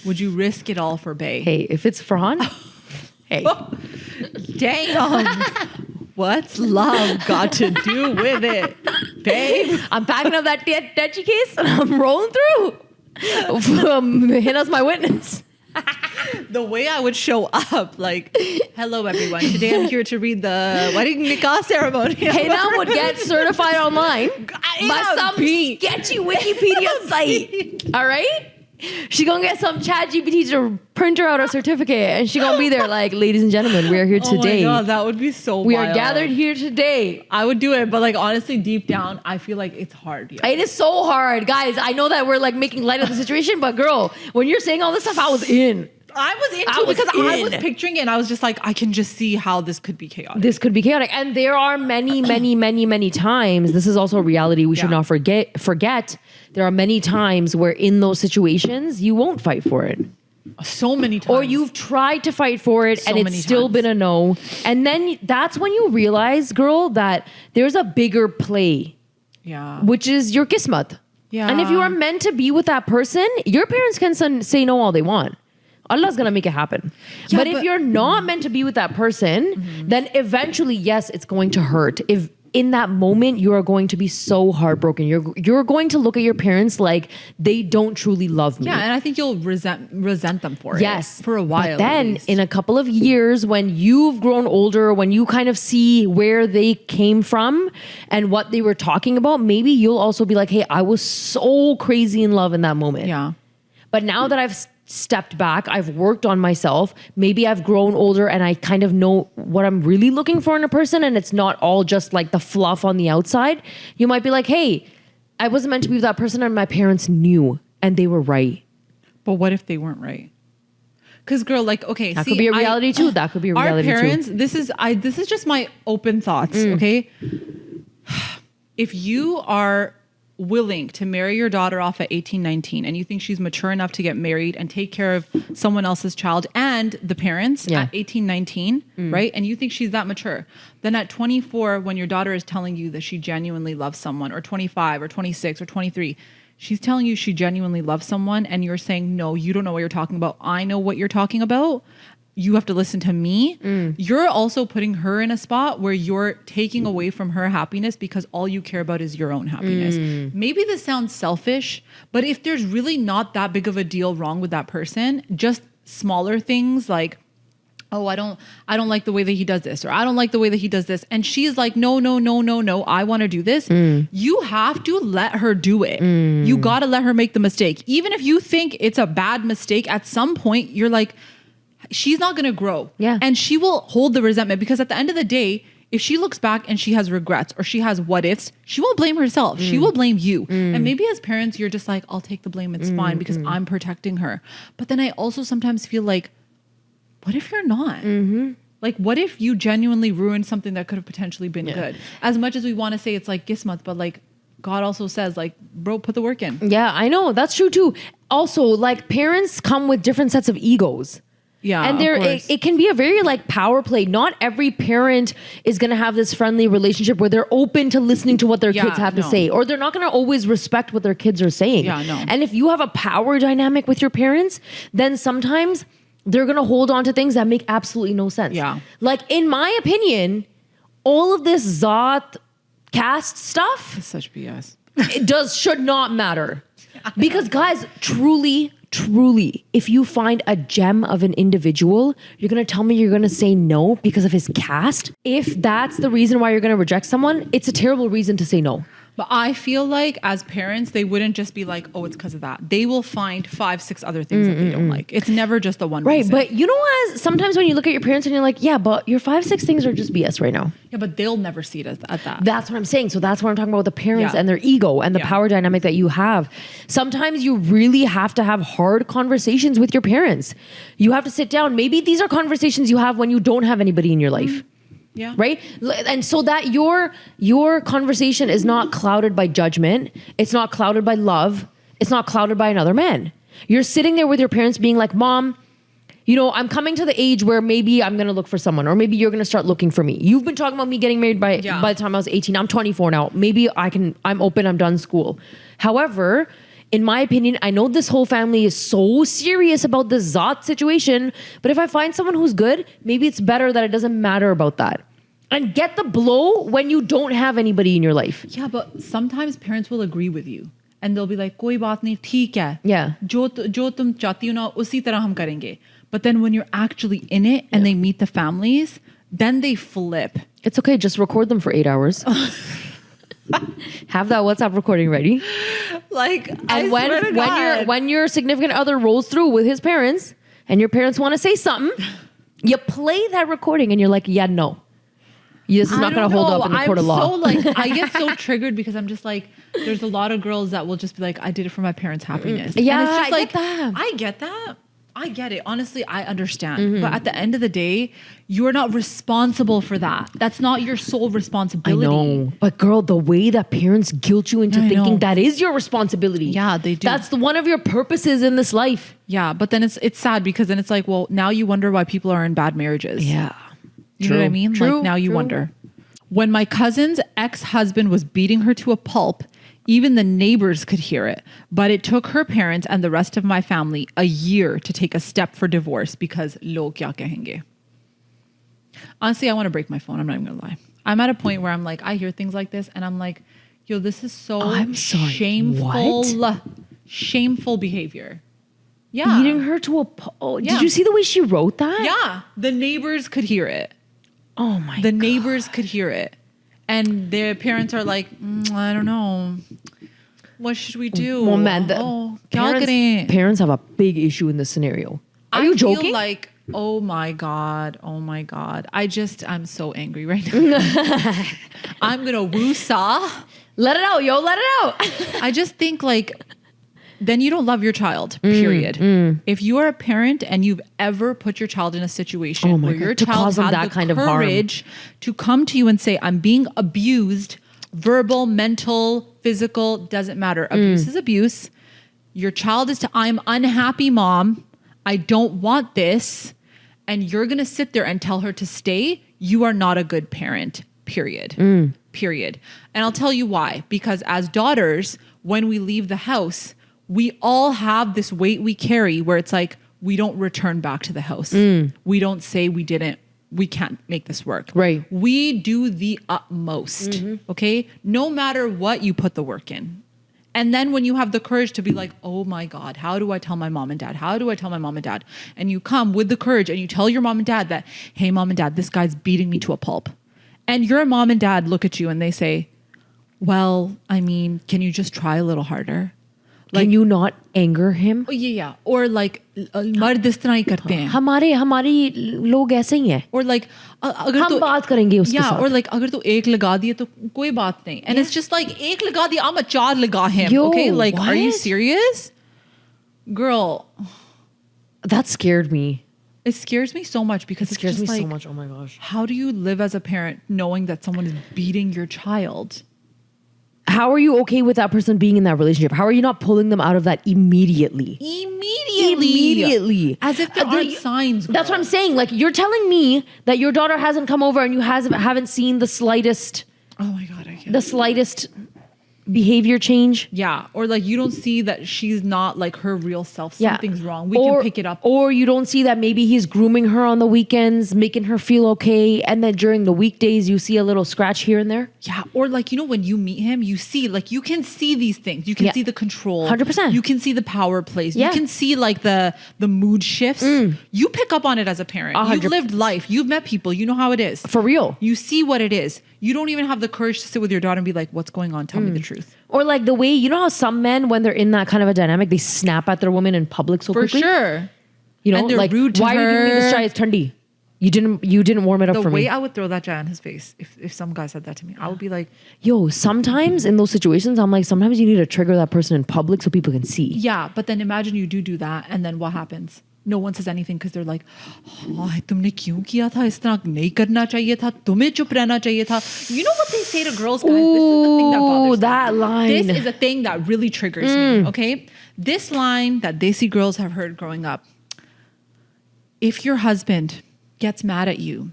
[SPEAKER 1] Would you risk it all for Bae?
[SPEAKER 2] Hey, if it's Farhan, hey.
[SPEAKER 1] Damn. What's love got to do with it, babe?
[SPEAKER 2] I'm packing up that touchy case and I'm rolling through. Hina's my witness.
[SPEAKER 1] The way I would show up, like, hello everyone. Today I'm here to read the wedding nikah ceremony.
[SPEAKER 2] Hina would get certified online by some sketchy Wikipedia site. All right? She gonna get some chat GPT to print her out a certificate, and she gonna be there like, ladies and gentlemen, we are here today.
[SPEAKER 1] Oh my God, that would be so
[SPEAKER 2] We
[SPEAKER 1] wild.
[SPEAKER 2] are gathered here today.
[SPEAKER 1] I would do it, but like honestly, deep down, I feel like it's hard. Yeah.
[SPEAKER 2] It is so hard, guys. I know that we're like making light of the situation, but girl, when you're saying all this stuff, I was in.
[SPEAKER 1] I was into it because I was picturing it and I was just like, I can just see how this could be chaotic.
[SPEAKER 2] This could be chaotic. And there are many, many, many, many times. This is also a reality we should not forget. There are many times where in those situations, you won't fight for it.
[SPEAKER 1] So many times.
[SPEAKER 2] Or you've tried to fight for it and it's still been a no. And then that's when you realize, girl, that there's a bigger play.
[SPEAKER 1] Yeah.
[SPEAKER 2] Which is your kismat.
[SPEAKER 1] Yeah.
[SPEAKER 2] And if you are meant to be with that person, your parents can say no all they want. Allah's going to make it happen. Yeah, but if you're not meant to be with that person, then eventually, yes, it's going to hurt. If in that moment, you are going to be so heartbroken. You're going to look at your parents like they don't truly love me.
[SPEAKER 1] Yeah, and I think you'll resent them for it.
[SPEAKER 2] Yes.
[SPEAKER 1] For a while.
[SPEAKER 2] But then in a couple of years, when you've grown older, when you kind of see where they came from and what they were talking about, maybe you'll also be like, hey, I was so crazy in love in that moment.
[SPEAKER 1] Yeah.
[SPEAKER 2] But now that I've stepped back, I've worked on myself, maybe I've grown older and I kind of know what I'm really looking for in a person, and it's not all just like the fluff on the outside. You might be like, hey, I wasn't meant to be with that person and my parents knew and they were right.
[SPEAKER 1] But what if they weren't right? Because girl, like, okay,
[SPEAKER 2] that could be a reality too. That could be a reality too.
[SPEAKER 1] Our parents, this is just my open thoughts, okay? If you are willing to marry your daughter off at 18, 19, and you think she's mature enough to get married and take care of someone else's child and the parents at 18, 19, right? And you think she's that mature. Then at 24, when your daughter is telling you that she genuinely loves someone, or 25 or 26 or 23, she's telling you she genuinely loves someone and you're saying, no, you don't know what you're talking about. I know what you're talking about. You have to listen to me. You're also putting her in a spot where you're taking away from her happiness because all you care about is your own happiness. Maybe this sounds selfish, but if there's really not that big of a deal wrong with that person, just smaller things like, oh, I don't like the way that he does this, or I don't like the way that he does this. And she's like, no, I want to do this. You have to let her do it. You got to let her make the mistake. Even if you think it's a bad mistake, at some point you're like, she's not going to grow.
[SPEAKER 2] Yeah.
[SPEAKER 1] And she will hold the resentment because at the end of the day, if she looks back and she has regrets or she has what ifs, she won't blame herself. She will blame you. And maybe as parents, you're just like, I'll take the blame. It's fine because I'm protecting her. But then I also sometimes feel like, what if you're not? Like, what if you genuinely ruined something that could have potentially been good? As much as we want to say it's like Gismat, but like God also says, like, bro, put the work in.
[SPEAKER 2] Yeah, I know. That's true too. Also, like, parents come with different sets of egos.
[SPEAKER 1] Yeah,
[SPEAKER 2] and it can be a very like power play. Not every parent is going to have this friendly relationship where they're open to listening to what their kids have to say, or they're not going to always respect what their kids are saying.
[SPEAKER 1] Yeah, no.
[SPEAKER 2] And if you have a power dynamic with your parents, then sometimes they're going to hold on to things that make absolutely no sense.
[SPEAKER 1] Yeah.
[SPEAKER 2] Like in my opinion, all of this Zat caste stuff,
[SPEAKER 1] It's such BS.
[SPEAKER 2] should not matter. Because guys, truly, if you find a gem of an individual, you're going to tell me you're going to say no because of his caste? If that's the reason why you're going to reject someone, it's a terrible reason to say no.
[SPEAKER 1] But I feel like as parents, they wouldn't just be like, oh, it's because of that. They will find 5, 6 other things that they don't like. It's never just the one reason.
[SPEAKER 2] Right, but you know what? Sometimes when you look at your parents and you're like, yeah, but your 5, 6 things are just BS right now.
[SPEAKER 1] Yeah, but they'll never see it at that.
[SPEAKER 2] That's what I'm saying. So that's what I'm talking about with the parents and their ego and the power dynamic that you have. Sometimes you really have to have hard conversations with your parents. You have to sit down. Maybe these are conversations you have when you don't have anybody in your life.
[SPEAKER 1] Yeah.
[SPEAKER 2] Right? And so that your conversation is not clouded by judgment. It's not clouded by love. It's not clouded by another man. You're sitting there with your parents being like, Mom, you know, I'm coming to the age where maybe I'm going to look for someone, or maybe you're going to start looking for me. You've been talking about me getting married by the time I was 18. I'm 24 now. Maybe I'm open. I'm done school. However, in my opinion, I know this whole family is so serious about the Zat situation, but if I find someone who's good, maybe it's better that it doesn't matter about that. And get the blow when you don't have anybody in your life.
[SPEAKER 1] Yeah, but sometimes parents will agree with you. And they'll be like, koi baat nahi, theek hai.
[SPEAKER 2] Yeah.
[SPEAKER 1] Jo tum chahti ho na, usi tarah hum karenge. But then when you're actually in it and they meet the families, then they flip.
[SPEAKER 2] It's okay. Just record them for 8 hours. Have that WhatsApp recording ready.
[SPEAKER 1] Like,
[SPEAKER 2] And when your significant other rolls through with his parents and your parents want to say something, you play that recording and you're like, yeah, no. This is not going to hold up in the court of law.
[SPEAKER 1] So like, I get so triggered because I'm just like, there's a lot of girls that will just be like, I did it for my parents' happiness.
[SPEAKER 2] Yeah,
[SPEAKER 1] and it's just
[SPEAKER 2] I
[SPEAKER 1] like,
[SPEAKER 2] get that.
[SPEAKER 1] I get that. I get it. Honestly, I understand. But at the end of the day, you're not responsible for that. That's not your sole responsibility.
[SPEAKER 2] I know. But girl, the way that parents guilt you into thinking that is your responsibility.
[SPEAKER 1] Yeah, they do.
[SPEAKER 2] That's one of your purposes in this life.
[SPEAKER 1] Yeah, but then it's sad because then it's like, well, now you wonder why people are in bad marriages.
[SPEAKER 2] Yeah.
[SPEAKER 1] You know what I mean? Like now you wonder. When my cousin's ex-husband was beating her to a pulp, even the neighbors could hear it. But it took her parents and the rest of my family a year to take a step for divorce because log kya kahenge. Honestly, I want to break my phone. I'm not even going to lie. I'm at a point where I'm like, I hear things like this and I'm like, yo, this is so shameful.
[SPEAKER 2] What?
[SPEAKER 1] Shameful behavior. Yeah.
[SPEAKER 2] Beating her to a pulp. Did you see the way she wrote that?
[SPEAKER 1] Yeah. The neighbors could hear it.
[SPEAKER 2] Oh my God.
[SPEAKER 1] The neighbors could hear it. And their parents are like, I don't know. What should we do?
[SPEAKER 2] Well, man, parents have a big issue in this scenario. Are you joking?
[SPEAKER 1] Feel like, oh my God. I'm so angry right now. I'm going to woo-saw.
[SPEAKER 2] Let it out, yo. Let it out.
[SPEAKER 1] I just think like, then you don't love your child, period. If you are a parent and you've ever put your child in a situation where your child had the courage to come to you and say, I'm being abused, verbal, mental, physical, doesn't matter. Abuse is abuse. Your child is I'm unhappy, mom. I don't want this. And you're going to sit there and tell her to stay. You are not a good parent, period. Period. And I'll tell you why. Because as daughters, when we leave the house, we all have this weight we carry where it's like, we don't return back to the house. We don't say we can't make this work.
[SPEAKER 2] Right.
[SPEAKER 1] We do the utmost. Okay. No matter what, you put the work in. And then when you have the courage to be like, oh my God, how do I tell my mom and dad? How do I tell my mom and dad? And you come with the courage and you tell your mom and dad that, hey, mom and dad, this guy's beating me to a pulp. And your mom and dad look at you and they say, well, I mean, can you just try a little harder?
[SPEAKER 2] Like, can you not anger him?
[SPEAKER 1] Oh, yeah. Or like, मर्द इस तरह ही करते हैं.
[SPEAKER 2] हमारी लोग ऐसे ही हैं.
[SPEAKER 1] Or like, अगर
[SPEAKER 2] हम बात करेंगे उसके साथ.
[SPEAKER 1] Or like, अगर तू एक लगा दिए तो कोई बात नहीं. And it's just like, एक लगा दिया, I'm a चार लगा him. Okay, like, what? Are you serious? Girl.
[SPEAKER 2] That scared me.
[SPEAKER 1] It scares me so much because
[SPEAKER 2] it scares me
[SPEAKER 1] like,
[SPEAKER 2] so much. Oh my gosh.
[SPEAKER 1] How do you live as a parent knowing that someone is beating your child?
[SPEAKER 2] How are you okay with that person being in that relationship? How are you not pulling them out of that immediately? Immediately.
[SPEAKER 1] As if there aren't signs. Girl.
[SPEAKER 2] That's what I'm saying. Like, you're telling me that your daughter hasn't come over and you haven't seen the slightest...
[SPEAKER 1] Oh my God, I can't.
[SPEAKER 2] The slightest behavior change.
[SPEAKER 1] Yeah. Or like you don't see that she's not like her real self. Something's wrong. We can pick it up.
[SPEAKER 2] Or you don't see that maybe he's grooming her on the weekends, making her feel okay. And then during the weekdays, you see a little scratch here and there.
[SPEAKER 1] Yeah. Or like, you know, when you meet him, you see, like, you can see these things. You can see the control.
[SPEAKER 2] 100%.
[SPEAKER 1] You can see the power plays. You can see like the mood shifts. You pick up on it as a parent. 100%. You've lived life. You've met people. You know how it is.
[SPEAKER 2] For real.
[SPEAKER 1] You see what it is. You don't even have the courage to sit with your daughter and be like, what's going on? Tell me the truth.
[SPEAKER 2] Or like the way, you know how some men, when they're in that kind of a dynamic, they snap at their woman in public so quickly?
[SPEAKER 1] For sure.
[SPEAKER 2] You know,
[SPEAKER 1] and they're
[SPEAKER 2] like,
[SPEAKER 1] rude to
[SPEAKER 2] why
[SPEAKER 1] her.
[SPEAKER 2] are you giving me this chai? It's Thandi. You didn't warm it up for me.
[SPEAKER 1] The way I would throw that chai on his face, if some guy said that to me, I would be like,
[SPEAKER 2] yo, sometimes in those situations, I'm like, sometimes you need to trigger that person in public so people can see.
[SPEAKER 1] Yeah, but then imagine you do that and then what happens? No one says anything because they're like, oh, तुमने क्यों किया था? इस तरह नहीं करना चाहिए था. तुम्हें चुप रहना चाहिए था. You know what they say to girls, guys? This is the thing that bothers
[SPEAKER 2] that
[SPEAKER 1] me.
[SPEAKER 2] line.
[SPEAKER 1] This is a thing that really triggers me, okay? This line that Desi girls have heard growing up. If your husband gets mad at you,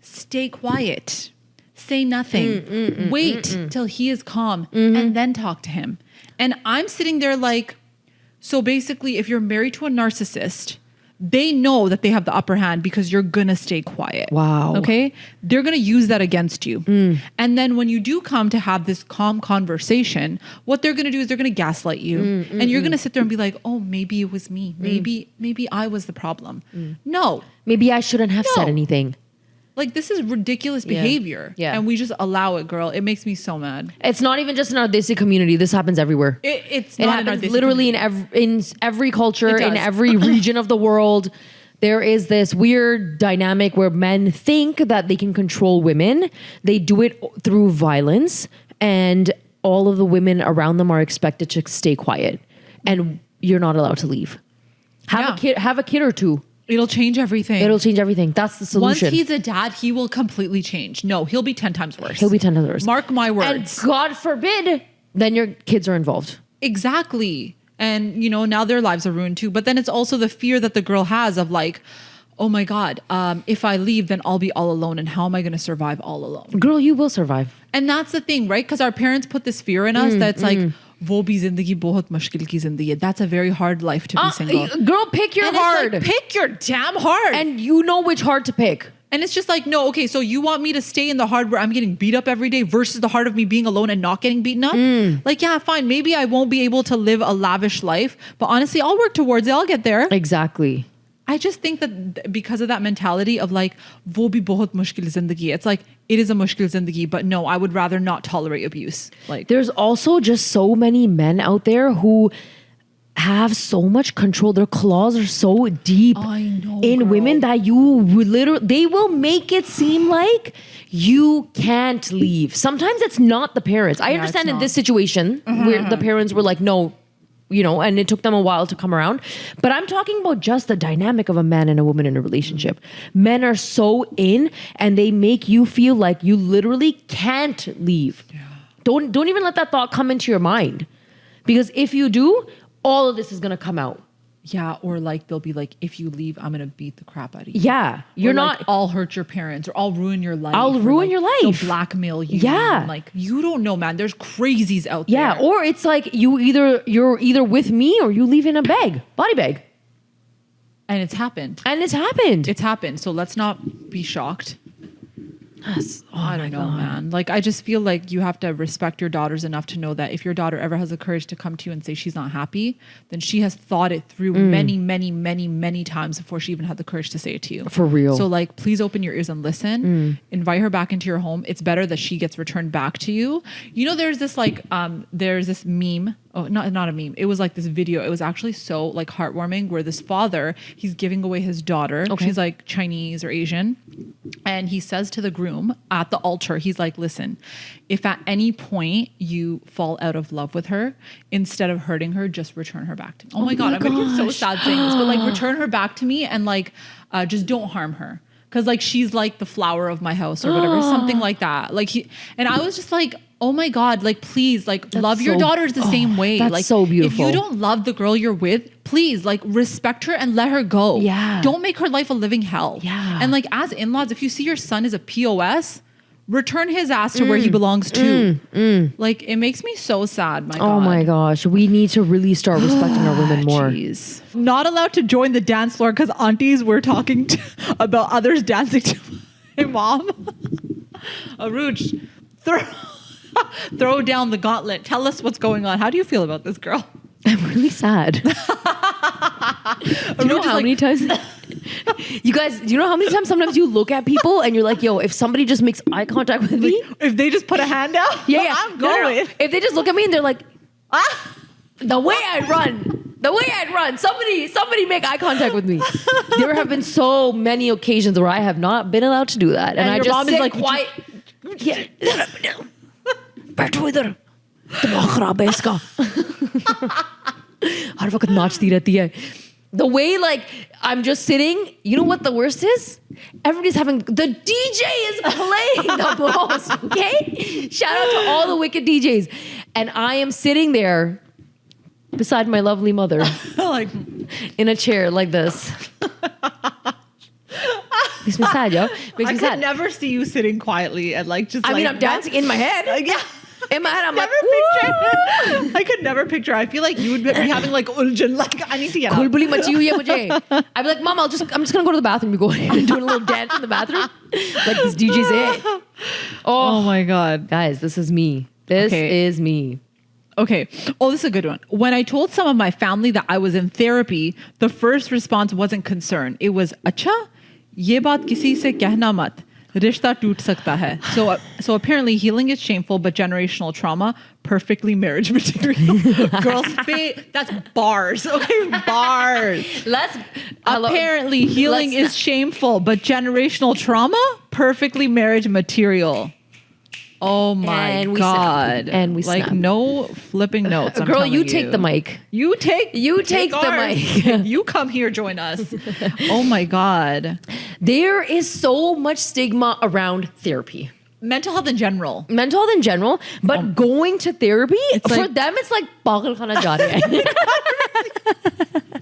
[SPEAKER 1] stay quiet. Say nothing. Wait till he is calm and then talk to him. And I'm sitting there like, so basically, if you're married to a narcissist, they know that they have the upper hand because you're going to stay quiet.
[SPEAKER 2] Wow.
[SPEAKER 1] Okay? They're going to use that against you. And then when you do come to have this calm conversation, what they're going to do is they're going to gaslight you. And you're going to sit there and be like, oh, maybe it was me. Maybe I was the problem. No.
[SPEAKER 2] Maybe I shouldn't have said anything.
[SPEAKER 1] Like, this is ridiculous behavior.
[SPEAKER 2] Yeah.
[SPEAKER 1] And we just allow it, girl. It makes me so mad.
[SPEAKER 2] It's not even just in our Desi community. This happens everywhere.
[SPEAKER 1] It's
[SPEAKER 2] It
[SPEAKER 1] not in our
[SPEAKER 2] happens literally in every culture,
[SPEAKER 1] It
[SPEAKER 2] in
[SPEAKER 1] does.
[SPEAKER 2] every region of the world. There is this weird dynamic where men think that they can control women. They do it through violence, and all of the women around them are expected to stay quiet, and you're not allowed to leave. Have a kid or two.
[SPEAKER 1] It'll change everything.
[SPEAKER 2] It'll change everything. That's the solution.
[SPEAKER 1] Once he's a dad, he will completely change. No, he'll be 10 times worse.
[SPEAKER 2] He'll be 10 times worse.
[SPEAKER 1] Mark my
[SPEAKER 2] And
[SPEAKER 1] words.
[SPEAKER 2] God forbid, then your kids are involved.
[SPEAKER 1] Exactly. And, you know, now their lives are ruined too. But then it's also the fear that the girl has of like, oh my God, if I leave, then I'll be all alone. And how am I going to survive all alone?
[SPEAKER 2] Girl, you will survive.
[SPEAKER 1] And that's the thing, right? Because our parents put this fear in us that's like, wo bhi zindagi bahut mushkil ki zindagi hai. That's a very hard life to be single.
[SPEAKER 2] Girl, pick your
[SPEAKER 1] And
[SPEAKER 2] hard.
[SPEAKER 1] it's like, pick your damn hard.
[SPEAKER 2] And you know which hard to pick.
[SPEAKER 1] And it's just like, no, okay, so you want me to stay in the hard where I'm getting beat up every day versus the hard of me being alone and not getting beaten up? Like, yeah, fine. Maybe I won't be able to live a lavish life, but honestly, I'll work towards it. I'll get there.
[SPEAKER 2] Exactly.
[SPEAKER 1] I just think that because of that mentality of like, wo bhi bahut mushkil zindagi. It's like, it is a mushkil zindagi, but no, I would rather not tolerate abuse. Like,
[SPEAKER 2] There's also just so many men out there who have so much control. Their claws are so deep
[SPEAKER 1] I know,
[SPEAKER 2] in
[SPEAKER 1] girl.
[SPEAKER 2] women that you would literally, they will make it seem like you can't leave. Sometimes it's not the parents. I understand
[SPEAKER 1] it's
[SPEAKER 2] in
[SPEAKER 1] not.
[SPEAKER 2] this situation where the parents were like, no, you know, and it took them a while to come around. But I'm talking about just the dynamic of a man and a woman in a relationship. Men are so in, and they make you feel like you literally can't leave.
[SPEAKER 1] Yeah.
[SPEAKER 2] Don't even let that thought come into your mind. Because if you do, all of this is going to come out.
[SPEAKER 1] yeah, or like, they'll be like, if you leave, I'm going to beat the crap out of you.
[SPEAKER 2] Yeah. You're
[SPEAKER 1] Or,
[SPEAKER 2] not...
[SPEAKER 1] like, I'll hurt your parents, or I'll ruin your life.
[SPEAKER 2] I'll
[SPEAKER 1] or,
[SPEAKER 2] ruin
[SPEAKER 1] like,
[SPEAKER 2] your
[SPEAKER 1] they'll
[SPEAKER 2] life.
[SPEAKER 1] blackmail you.
[SPEAKER 2] Yeah.
[SPEAKER 1] And, like, you don't know, man. There's crazies out
[SPEAKER 2] yeah.
[SPEAKER 1] there.
[SPEAKER 2] Or it's like you're either with me or you leave in a bag. Body bag.
[SPEAKER 1] And it's happened.
[SPEAKER 2] And it's happened.
[SPEAKER 1] It's happened. So let's not be shocked.
[SPEAKER 2] Yes. Oh
[SPEAKER 1] I don't know, man. Like, I just feel like you have to respect your daughters enough to know that if your daughter ever has the courage to come to you and say she's not happy, then she has thought it through many, many, many, many times before she even had the courage to say it to you.
[SPEAKER 2] For real.
[SPEAKER 1] So, like, please open your ears and listen. Invite her back into your home. It's better that she gets returned back to you. You know, there's this meme. Oh, not a meme. It was like this video. It was actually so like heartwarming where this father, he's giving away his daughter.
[SPEAKER 2] Okay.
[SPEAKER 1] She's like Chinese or Asian. And he says to the groom at the altar, he's like, listen, if at any point you fall out of love with her, instead of hurting her, just return her back to me. Oh my God, I'm gonna get so sad saying this, but like return her back to me and like just don't harm her. Cause like she's like the flower of my house or whatever, something like that. Like and I was just like, oh my God, like please, like love your daughters the same way.
[SPEAKER 2] that's
[SPEAKER 1] Like
[SPEAKER 2] so beautiful.
[SPEAKER 1] if you don't love the girl you're with, please like respect her and let her go.
[SPEAKER 2] Yeah.
[SPEAKER 1] Don't make her life a living hell.
[SPEAKER 2] Yeah.
[SPEAKER 1] And like as in-laws, if you see your son is a POS, return his ass to where he belongs to. Like it makes me so sad. My God.
[SPEAKER 2] Oh my gosh. We need to really start respecting our women more.
[SPEAKER 1] Jeez. Not allowed to join the dance floor because aunties were talking about others dancing to my mom. Aruj, throw down the gauntlet. Tell us what's going on. How do you feel about this girl?
[SPEAKER 2] I'm really sad. Do you know how many times? You guys, do you know how many times sometimes you look at people and you're like, yo, if somebody just makes eye contact with me,
[SPEAKER 1] If they just put a hand out,
[SPEAKER 2] yeah,
[SPEAKER 1] I'm
[SPEAKER 2] No, no, no.
[SPEAKER 1] going.
[SPEAKER 2] If they just look at me and they're like, the way I'd run, somebody make eye contact with me. There have been so many occasions where I have not been allowed to do that, and I
[SPEAKER 1] your
[SPEAKER 2] just
[SPEAKER 1] mom is
[SPEAKER 2] sit
[SPEAKER 1] like,
[SPEAKER 2] quiet. बैठो इधर दिमाग खराब है इसका हर वक्त नाचती रहती है. The way like I'm just sitting, you know what the worst is? Everybody's having, the DJ is playing the most, okay? Shout out to all the wicked DJs. And I am sitting there beside my lovely mother
[SPEAKER 1] like
[SPEAKER 2] in a chair like this. Makes me sad, yo. Makes
[SPEAKER 1] I
[SPEAKER 2] me
[SPEAKER 1] could
[SPEAKER 2] sad.
[SPEAKER 1] never see you sitting quietly and like just.
[SPEAKER 2] I mean, I'm dancing in my head.
[SPEAKER 1] Yeah.
[SPEAKER 2] In my head, I'm like,
[SPEAKER 1] Picture. I could never picture. I feel like you would be having like uljan. Like I need to get out.
[SPEAKER 2] Khulbuli machi hui hai mujhe. I'd be like, Mom, I'm just gonna go to the bathroom. You go and do a little dance in the bathroom. Like this DJ's it.
[SPEAKER 1] Oh my God.
[SPEAKER 2] Guys, this is me. This
[SPEAKER 1] Okay.
[SPEAKER 2] is me.
[SPEAKER 1] Okay. Oh, this is a good one. When I told some of my family that I was in therapy, the first response wasn't concern. It was, "Acha, ye baat kisi se kehna mat." Rishta toot sakta hai. So apparently healing is shameful, but generational trauma, perfectly marriage material. Girls, that's bars. Okay, bars. Apparently healing is shameful, but generational trauma, perfectly marriage material. Oh my God.
[SPEAKER 2] And we
[SPEAKER 1] like
[SPEAKER 2] snap.
[SPEAKER 1] No flipping notes. I'm
[SPEAKER 2] Girl, you
[SPEAKER 1] telling
[SPEAKER 2] take the mic.
[SPEAKER 1] You take
[SPEAKER 2] the mic.
[SPEAKER 1] You come here, join us. Oh my God.
[SPEAKER 2] There is so much stigma around therapy.
[SPEAKER 1] Mental health in general.
[SPEAKER 2] But going to therapy, for
[SPEAKER 1] like,
[SPEAKER 2] them, it's like pagal khana ja rahe hai.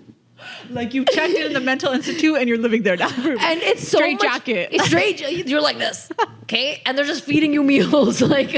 [SPEAKER 1] Like you checked in the mental institute and you're living there now.
[SPEAKER 2] And it's so
[SPEAKER 1] straight
[SPEAKER 2] much,
[SPEAKER 1] jacket.
[SPEAKER 2] It's straight. You're like this, okay? And they're just feeding you meals, like.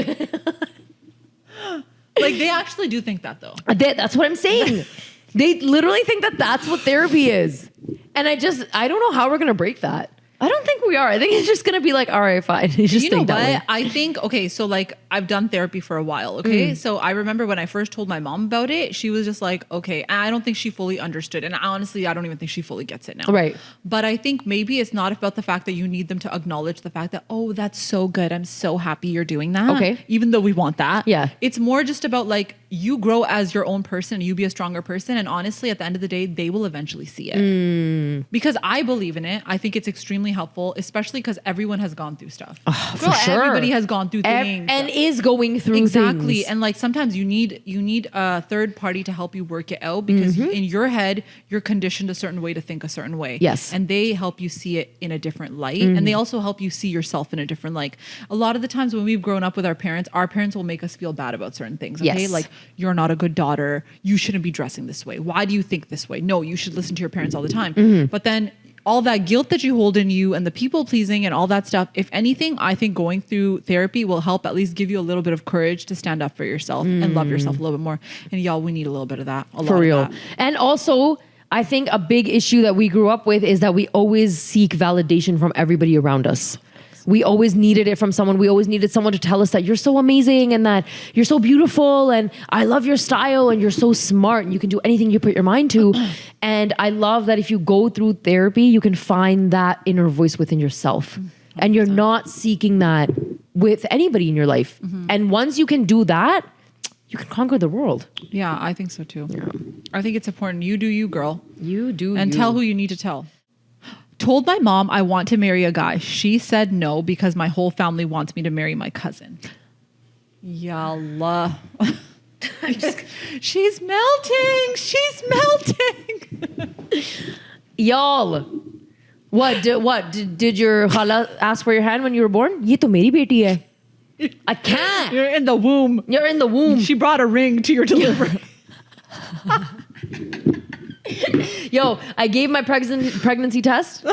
[SPEAKER 1] Like they actually do think that though.
[SPEAKER 2] That's what I'm saying. They literally think that that's what therapy is, and I don't know how we're gonna break that. I don't think we are. I think it's just gonna be like, all right, fine. You know
[SPEAKER 1] what? I think, okay, so like I've done therapy for a while, okay? So I remember when I first told my mom about it, she was just like, okay, I don't think she fully understood. And honestly, I don't even think she fully gets it now.
[SPEAKER 2] Right.
[SPEAKER 1] But I think maybe it's not about the fact that you need them to acknowledge the fact that, oh, that's so good. I'm so happy you're doing that.
[SPEAKER 2] Okay.
[SPEAKER 1] Even though we want that.
[SPEAKER 2] Yeah.
[SPEAKER 1] It's more just about like, you grow as your own person, you be a stronger person. And honestly, at the end of the day, they will eventually see it. Because I believe in it. I think it's extremely helpful, especially because everyone has gone through stuff.
[SPEAKER 2] For sure.
[SPEAKER 1] Everybody has gone through things.
[SPEAKER 2] And is going through
[SPEAKER 1] exactly.
[SPEAKER 2] things.
[SPEAKER 1] And like sometimes you need a third party to help you work it out because in your head, you're conditioned a certain way to think a certain way.
[SPEAKER 2] Yes.
[SPEAKER 1] And they help you see it in a different light. And they also help you see yourself in a different light. A lot of the times when we've grown up with our parents will make us feel bad about certain things. Okay.
[SPEAKER 2] Yes.
[SPEAKER 1] Like, you're not a good daughter. You shouldn't be dressing this way. Why do you think this way? No, you should listen to your parents all the time. But then all that guilt that you hold in you and the people pleasing and all that stuff, if anything, I think going through therapy will help at least give you a little bit of courage to stand up for yourself and love yourself a little bit more. And y'all, we need a little bit of that.
[SPEAKER 2] For real. And also, I think a big issue that we grew up with is that we always seek validation from everybody around us. We always needed it from someone. We always needed someone to tell us that you're so amazing and that you're so beautiful and I love your style and you're so smart and you can do anything you put your mind to. And I love that if you go through therapy, you can find that inner voice within yourself. 100%. And you're not seeking that with anybody in your life. And once you can do that, you can conquer the world.
[SPEAKER 1] Yeah, I think so too. Yeah. I think it's important. You do you, girl.
[SPEAKER 2] You do
[SPEAKER 1] and
[SPEAKER 2] you.
[SPEAKER 1] Tell who you need to tell. Told my mom I want to marry a guy. She said no because my whole family wants me to marry my cousin. Yallah. She's melting. She's melting.
[SPEAKER 2] Y'all. What did your khala ask for your hand when you were born? Ye to meri beti hai. I can't.
[SPEAKER 1] You're in the womb.
[SPEAKER 2] You're in the womb.
[SPEAKER 1] She brought a ring to your delivery.
[SPEAKER 2] Yo, I gave my pregnancy test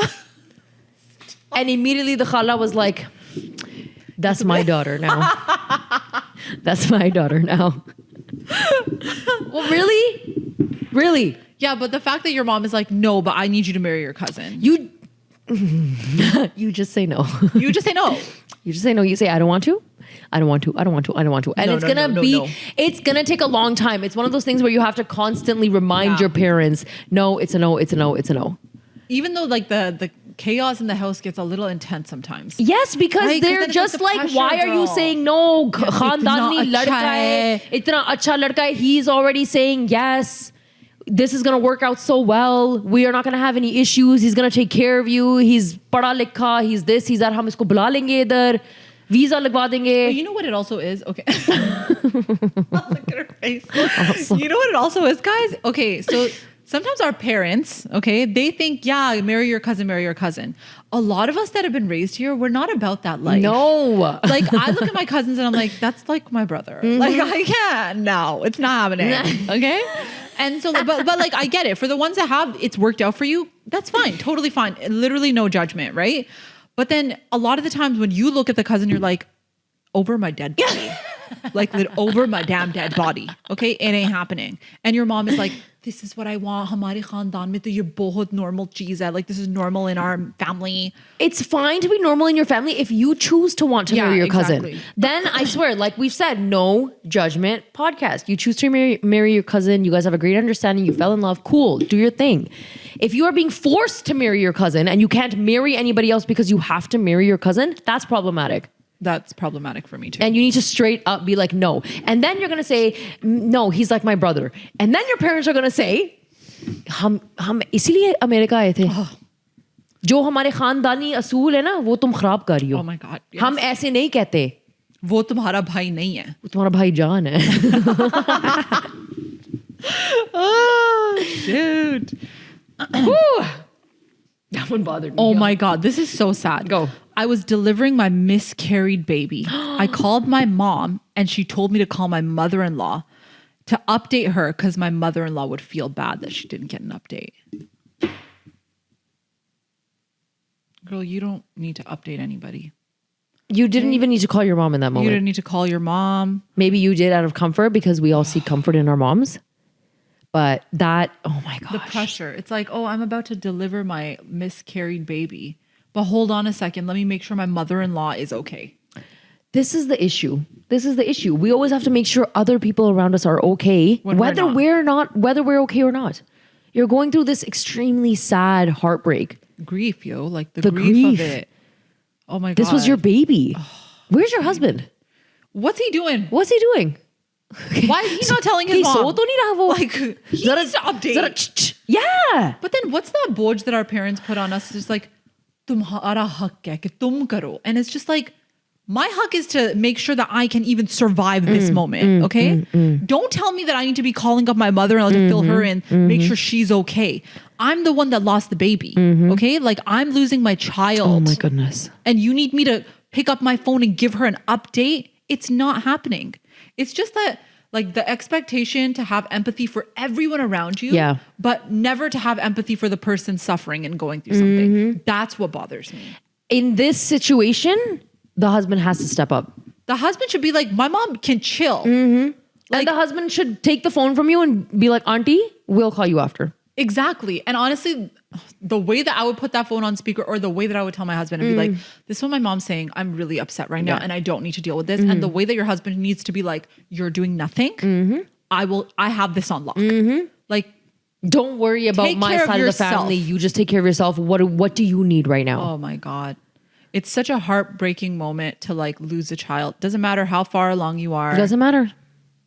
[SPEAKER 2] and immediately the khala was like, that's my daughter now. That's my daughter now. Well, really? Really?
[SPEAKER 1] Yeah, but the fact that your mom is like, no, but I need you to marry your cousin.
[SPEAKER 2] You just say no.
[SPEAKER 1] You just say no.
[SPEAKER 2] You just say no. You say, I don't want to. I don't want to. I don't want to. I don't want to. And it's going to take a long time. It's one of those things where you have to constantly remind your parents, no, it's a no, it's a no, it's a no.
[SPEAKER 1] Even though like the chaos in the house gets a little intense sometimes.
[SPEAKER 2] Yes, because they're just like, pressure, why are you saying no? Khandani ladka hai. Itna acha ladka hai. He's already saying yes. This is going to work out so well. We are not going to have any issues. He's going to take care of you. He's pada likha. He's this, he's that. Hum isko bula lenge idhar. Visa lagwa denge.
[SPEAKER 1] But you know what it also is? Okay. Look at her face. Awesome. You know what it also is, guys? Okay, so sometimes our parents, okay, they think, yeah, marry your cousin, marry your cousin. A lot of us that have been raised here, we're not about that life.
[SPEAKER 2] No.
[SPEAKER 1] Like, I look at my cousins and I'm like, that's like my brother. Like, I can't. No, it's not happening. Okay? And so, but like, I get it. For the ones that have, it's worked out for you, that's fine. Totally fine. Literally no judgment, right? But then a lot of the times when you look at the cousin, you're like, over my dead body. Like over my damn dead body. Okay? It ain't happening. And your mom is like, this is what I want. Hamare khandaan mein to ye bahut normal cheez hai. Like this is normal in our family.
[SPEAKER 2] It's fine to be normal in your family if you choose to want to marry your cousin.
[SPEAKER 1] Exactly.
[SPEAKER 2] Then I swear, like we've said, no judgment podcast. You choose to marry your cousin. You guys have a great understanding. You fell in love. Cool. Do your thing. If you are being forced to marry your cousin and you can't marry anybody else because you have to marry your cousin, that's problematic.
[SPEAKER 1] That's problematic for me too.
[SPEAKER 2] And you need to straight up be like, no. And then you're going to say, no, he's like my brother. And then your parents are going to say, हम इसीलिए America आए थे. जो हमारे खानदानी असूल है ना, वो तुम खराब कर रही हो.
[SPEAKER 1] Oh my God. Yes.
[SPEAKER 2] हम ऐसे नहीं कहते.
[SPEAKER 1] वो तुम्हारा भाई नहीं है.
[SPEAKER 2] वो तुम्हारा भाई जान है.
[SPEAKER 1] Oh, shoot.
[SPEAKER 2] That one bothered me.
[SPEAKER 1] Oh my God, this is so sad.
[SPEAKER 2] Go.
[SPEAKER 1] I was delivering my miscarried baby. I called my mom and she told me to call my mother-in-law to update her because my mother-in-law would feel bad that she didn't get an update. Girl, you don't need to update anybody.
[SPEAKER 2] You didn't even need to call your mom in that moment.
[SPEAKER 1] You didn't need to call your mom.
[SPEAKER 2] Maybe you did out of comfort because we all seek comfort in our moms. But that, oh my gosh.
[SPEAKER 1] The pressure. It's like, oh, I'm about to deliver my miscarried baby. But hold on a second. Let me make sure my mother-in-law is okay.
[SPEAKER 2] This is the issue. This is the issue. We always have to make sure other people around us are okay, whether we're okay or not. You're going through this extremely sad heartbreak.
[SPEAKER 1] Grief, yo. Like the grief of it. Oh my God.
[SPEAKER 2] This was your baby. Where's your husband?
[SPEAKER 1] What's he doing?
[SPEAKER 2] What's he doing?
[SPEAKER 1] Why is he not telling his mom?
[SPEAKER 2] Like,
[SPEAKER 1] he needs to update.
[SPEAKER 2] Yeah.
[SPEAKER 1] But then what's that boj that our parents put on us? It's like, tumhara hak hai ki tum karo. And it's just like, my hak is to make sure that I can even survive this moment. Okay? Don't tell me that I need to be calling up my mother-in-law to fill her in, make sure she's okay. I'm the one that lost the baby. Okay? Like I'm losing my child.
[SPEAKER 2] Oh my goodness.
[SPEAKER 1] And you need me to pick up my phone and give her an update. It's not happening. It's just that like the expectation to have empathy for everyone around you, but never to have empathy for the person suffering and going through something. That's what bothers me.
[SPEAKER 2] In this situation, the husband has to step up.
[SPEAKER 1] The husband should be like, my mom can chill.
[SPEAKER 2] Like, and the husband should take the phone from you and be like, auntie, we'll call you after.
[SPEAKER 1] Exactly. And honestly, the way that I would put that phone on speaker or the way that I would tell my husband and be like, this is what my mom's saying. I'm really upset right now and I don't need to deal with this. And the way that your husband needs to be like, you're doing nothing. I have this on lock. Like,
[SPEAKER 2] don't worry about my side of the family. You just take care of yourself. What do you need right now?
[SPEAKER 1] Oh my God. It's such a heartbreaking moment to like lose a child. Doesn't matter how far along you are.
[SPEAKER 2] It doesn't matter.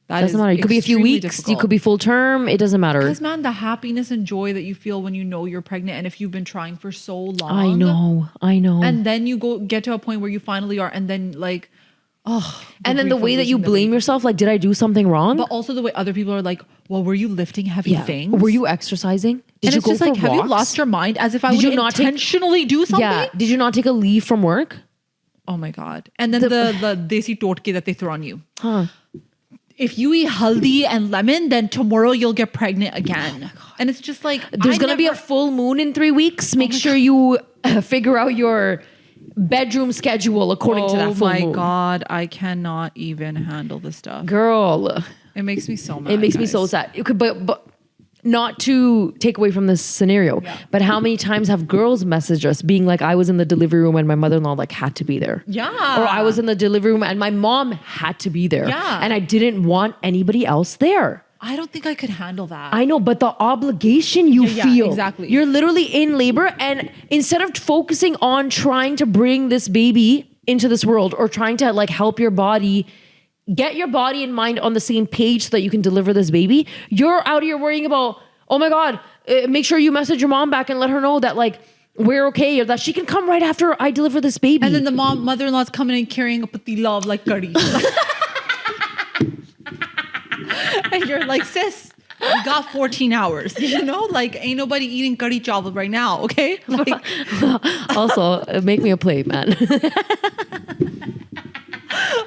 [SPEAKER 2] It doesn't matter. It could be a few weeks. Difficult. You could be full term. It doesn't matter.
[SPEAKER 1] Because man, the happiness and joy that you feel when you know you're pregnant and if you've been trying for so long.
[SPEAKER 2] I know.
[SPEAKER 1] And then you get to a point where you finally are and then like,
[SPEAKER 2] and then the way that you blame yourself, like, did I do something wrong?
[SPEAKER 1] But also the way other people are like, well, were you lifting heavy things?
[SPEAKER 2] Were you exercising? Did you go for walks?
[SPEAKER 1] Have you lost your mind? As if I would intentionally do something?
[SPEAKER 2] Yeah. Did you not take a leave from work?
[SPEAKER 1] Oh my God. And then the desi totke that they throw on you. If you eat haldi and lemon, then tomorrow you'll get pregnant again. And it's just like,
[SPEAKER 2] there's going to be a full moon in 3 weeks. Make sure you figure out your bedroom schedule according to that full moon.
[SPEAKER 1] Oh my God. I cannot even handle this stuff.
[SPEAKER 2] Girl.
[SPEAKER 1] It makes me so mad.
[SPEAKER 2] It makes me so sad. But not to take away from this scenario, but how many times have girls messaged us being like, I was in the delivery room and my mother-in-law like had to be there.
[SPEAKER 1] Yeah.
[SPEAKER 2] Or I was in the delivery room and my mom had to be there.
[SPEAKER 1] Yeah.
[SPEAKER 2] And I didn't want anybody else there.
[SPEAKER 1] I don't think I could handle that.
[SPEAKER 2] I know, but the obligation you feel.
[SPEAKER 1] Exactly.
[SPEAKER 2] You're literally in labor and instead of focusing on trying to bring this baby into this world or trying to like help your body, get your body and mind on the same page so that you can deliver this baby, you're out here worrying about, oh my God, make sure you message your mom back and let her know that like, we're okay or that she can come right after I deliver this baby.
[SPEAKER 1] And then the mother-in-law's coming and carrying a patila of like curry. And you're like, sis, we got 14 hours, you know? Like, ain't nobody eating curry chawal right now, okay? Like,
[SPEAKER 2] also, make me a plate, man.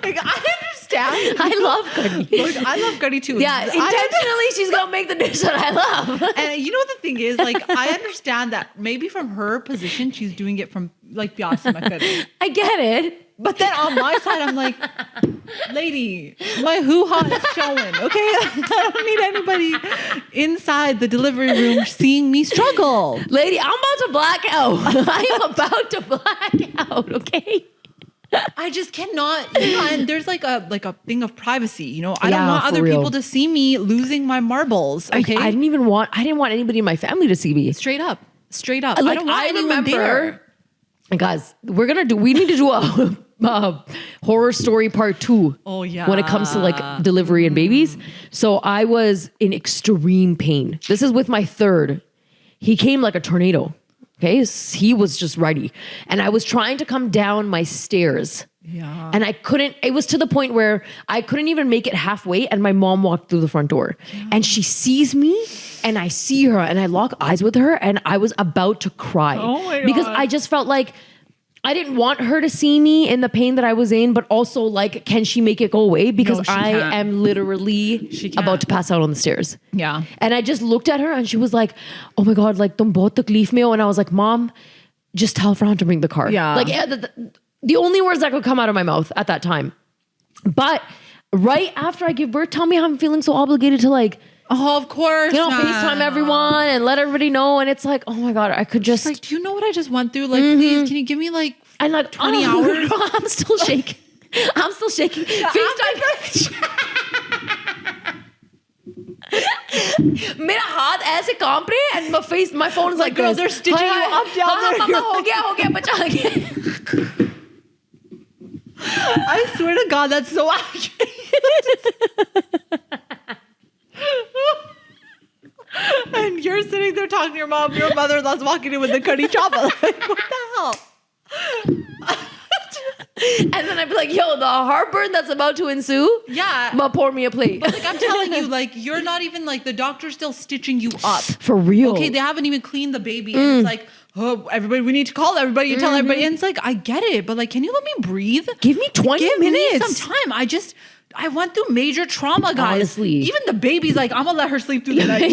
[SPEAKER 1] Like, I understand.
[SPEAKER 2] I love curry.
[SPEAKER 1] Look, I love curry too.
[SPEAKER 2] Yeah, intentionally she's gonna make the dish that I love.
[SPEAKER 1] And you know what the thing is? Like, I understand that maybe from her position, she's doing it from like pyas se main kar rahi.
[SPEAKER 2] I get it.
[SPEAKER 1] But then on my side, I'm like, lady, my hoo-ha is showing, okay? I don't need anybody inside the delivery room seeing me struggle.
[SPEAKER 2] Lady, I'm about to black out. I am about to black out, okay?
[SPEAKER 1] I just cannot, and there's like a thing of privacy, I don't want
[SPEAKER 2] for
[SPEAKER 1] other
[SPEAKER 2] real.
[SPEAKER 1] people to see me losing my marbles, okay?
[SPEAKER 2] I didn't want anybody in my family to see me.
[SPEAKER 1] Straight up. I
[SPEAKER 2] Like,
[SPEAKER 1] don't want anyone there.
[SPEAKER 2] Guys, we need to do a horror story part 2.
[SPEAKER 1] Oh, yeah.
[SPEAKER 2] When it comes to like delivery and babies. So I was in extreme pain. This is with my third. He came like a tornado. Okay. He was just ready. And I was trying to come down my stairs.
[SPEAKER 1] Yeah.
[SPEAKER 2] And I couldn't, it was to the point where I couldn't even make it halfway. And my mom walked through the front door and she sees me and I see her and I lock eyes with her and I was about to cry.
[SPEAKER 1] Oh my God.
[SPEAKER 2] Because I just felt like I didn't want her to see me in the pain that I was in, but also like, can she make it go away? Because
[SPEAKER 1] No, she
[SPEAKER 2] I
[SPEAKER 1] can't.
[SPEAKER 2] am literally
[SPEAKER 1] She can't.
[SPEAKER 2] about to pass out on the stairs.
[SPEAKER 1] Yeah.
[SPEAKER 2] And I just looked at her and she was like, oh my God, like, tum bahut takleef mein ho. And I was like, Mom, just tell Fran to bring the car.
[SPEAKER 1] Yeah.
[SPEAKER 2] Like, the only words that could come out of my mouth at that time. But right after I give birth, tell me how I'm feeling so obligated to like,
[SPEAKER 1] Oh, of course.
[SPEAKER 2] FaceTime everyone and let everybody know. And it's like, oh my God, I could just.
[SPEAKER 1] Like, do you know what I just went through? Like, please, can you give me like
[SPEAKER 2] and like
[SPEAKER 1] 20 hours?
[SPEAKER 2] I'm still shaking. FaceTime. मेरा हाथ ऐसे कांप रहे and my phone is like
[SPEAKER 1] girl,
[SPEAKER 2] this.
[SPEAKER 1] they're stitching you up down
[SPEAKER 2] हाँ,
[SPEAKER 1] there.
[SPEAKER 2] mama, हो गया बचा गया.
[SPEAKER 1] I swear to God, that's so accurate. And you're sitting there talking to your mom, your mother-in-law's walking in with the curry chopper. Like, what the hell?
[SPEAKER 2] And then I'd be like, yo, the heartburn that's about to ensue.
[SPEAKER 1] Yeah.
[SPEAKER 2] But pour me a plate.
[SPEAKER 1] But like, I'm telling you, like, you're not even like, the doctor's still stitching you up.
[SPEAKER 2] For real.
[SPEAKER 1] Okay, they haven't even cleaned the baby. And it's like, oh, everybody, we need to call everybody and tell everybody. And it's like, I get it, but like, can you let me breathe?
[SPEAKER 2] Give me 20 minutes.
[SPEAKER 1] Give me some time. I went through major trauma, guys.
[SPEAKER 2] Honestly.
[SPEAKER 1] Even the baby's like, I'm gonna let her sleep through the night. Like,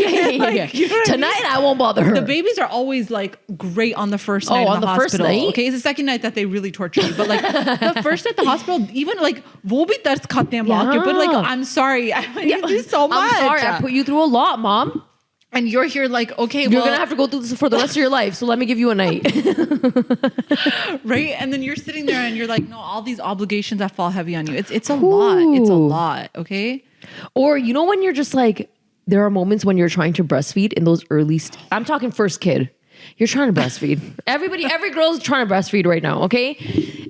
[SPEAKER 1] you know what I mean?
[SPEAKER 2] Tonight I won't bother her.
[SPEAKER 1] The babies are always like great on the first night
[SPEAKER 2] on
[SPEAKER 1] in the
[SPEAKER 2] the first
[SPEAKER 1] hospital.
[SPEAKER 2] night?
[SPEAKER 1] Okay, it's the second night that they really torture you. But like the first night at the hospital, even like wo bhi tars khate hain maँ ke, but like, I'm sorry. I went through so much.
[SPEAKER 2] I'm sorry. I put you through a lot, Mom.
[SPEAKER 1] And you're here like, okay,
[SPEAKER 2] You're going to have to go through this for the rest of your life. So let me give you a night.
[SPEAKER 1] right? And then you're sitting there and you're like, no, all these obligations that fall heavy on you. It's a lot. It's a lot. Okay.
[SPEAKER 2] Or, you know, when you're just like, there are moments when you're trying to breastfeed in those early, I'm talking first kid. You're trying to breastfeed. Every girl's trying to breastfeed right now. Okay.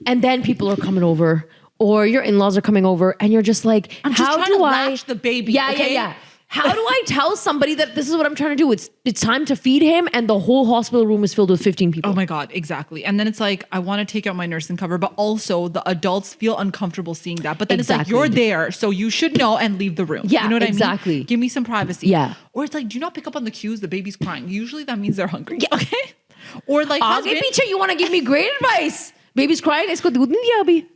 [SPEAKER 2] And then people are coming over or your in-laws are coming over and you're just like,
[SPEAKER 1] I'm just trying to latch the baby.
[SPEAKER 2] Yeah,
[SPEAKER 1] okay?
[SPEAKER 2] yeah. How do I tell somebody that this is what I'm trying to do? It's time to feed him and the whole hospital room is filled with 15 people.
[SPEAKER 1] Oh my God, exactly. And then it's like, I want to take out my nursing cover, but also the adults feel uncomfortable seeing that. But then it's like, you're there, so you should know and leave the room.
[SPEAKER 2] Yeah,
[SPEAKER 1] you know what
[SPEAKER 2] exactly.
[SPEAKER 1] I mean? Give me some privacy.
[SPEAKER 2] Yeah.
[SPEAKER 1] Or it's like, do not pick up on the cues, the baby's crying. Usually that means they're hungry. Yeah. Okay. Or like,
[SPEAKER 2] Aage piche, you want to give me great advice. Baby's crying, isko doodh nahi diya abhi.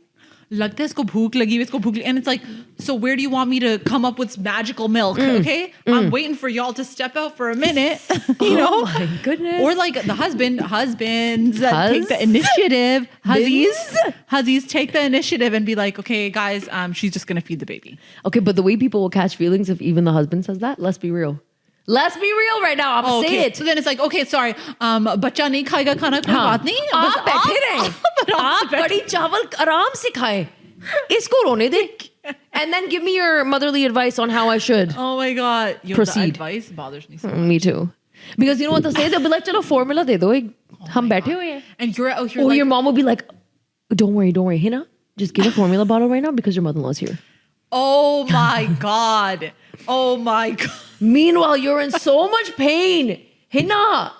[SPEAKER 1] लगता है इसको भूख लगी इसको भूख लगी. And it's like, so where do you want me to come up with magical milk? Okay, I'm waiting for y'all to step out for a minute. You know?
[SPEAKER 2] Oh my goodness.
[SPEAKER 1] Or like the husbands take the initiative. Huzzies take the initiative and be like, okay, guys, she's just gonna feed the baby.
[SPEAKER 2] Okay, but the way people will catch feelings if even the husband says that, let's be real. Let's be real right now. I'm gonna say it.
[SPEAKER 1] So then it's like, okay, sorry, बच्चा नहीं खाएगा खाना कोई बात नहीं.
[SPEAKER 2] आप बैठे रहे. आप कड़ी चावल आराम से खाए. इसको रोने दे. And then give me your motherly advice on how I should.
[SPEAKER 1] Oh my God.
[SPEAKER 2] Proceed.
[SPEAKER 1] The advice bothers me so much.
[SPEAKER 2] Me too. Because you know what they'll say? They'll be like, चलो formula दे दो. हम बैठे हुए हैं.
[SPEAKER 1] And you're out here
[SPEAKER 2] Or
[SPEAKER 1] like,
[SPEAKER 2] your mom will be like, don't worry, Hina. Just get a formula bottle right now because your mother-in-law's here.
[SPEAKER 1] oh my God. Oh my God.
[SPEAKER 2] Meanwhile, you're in so much pain. Hina.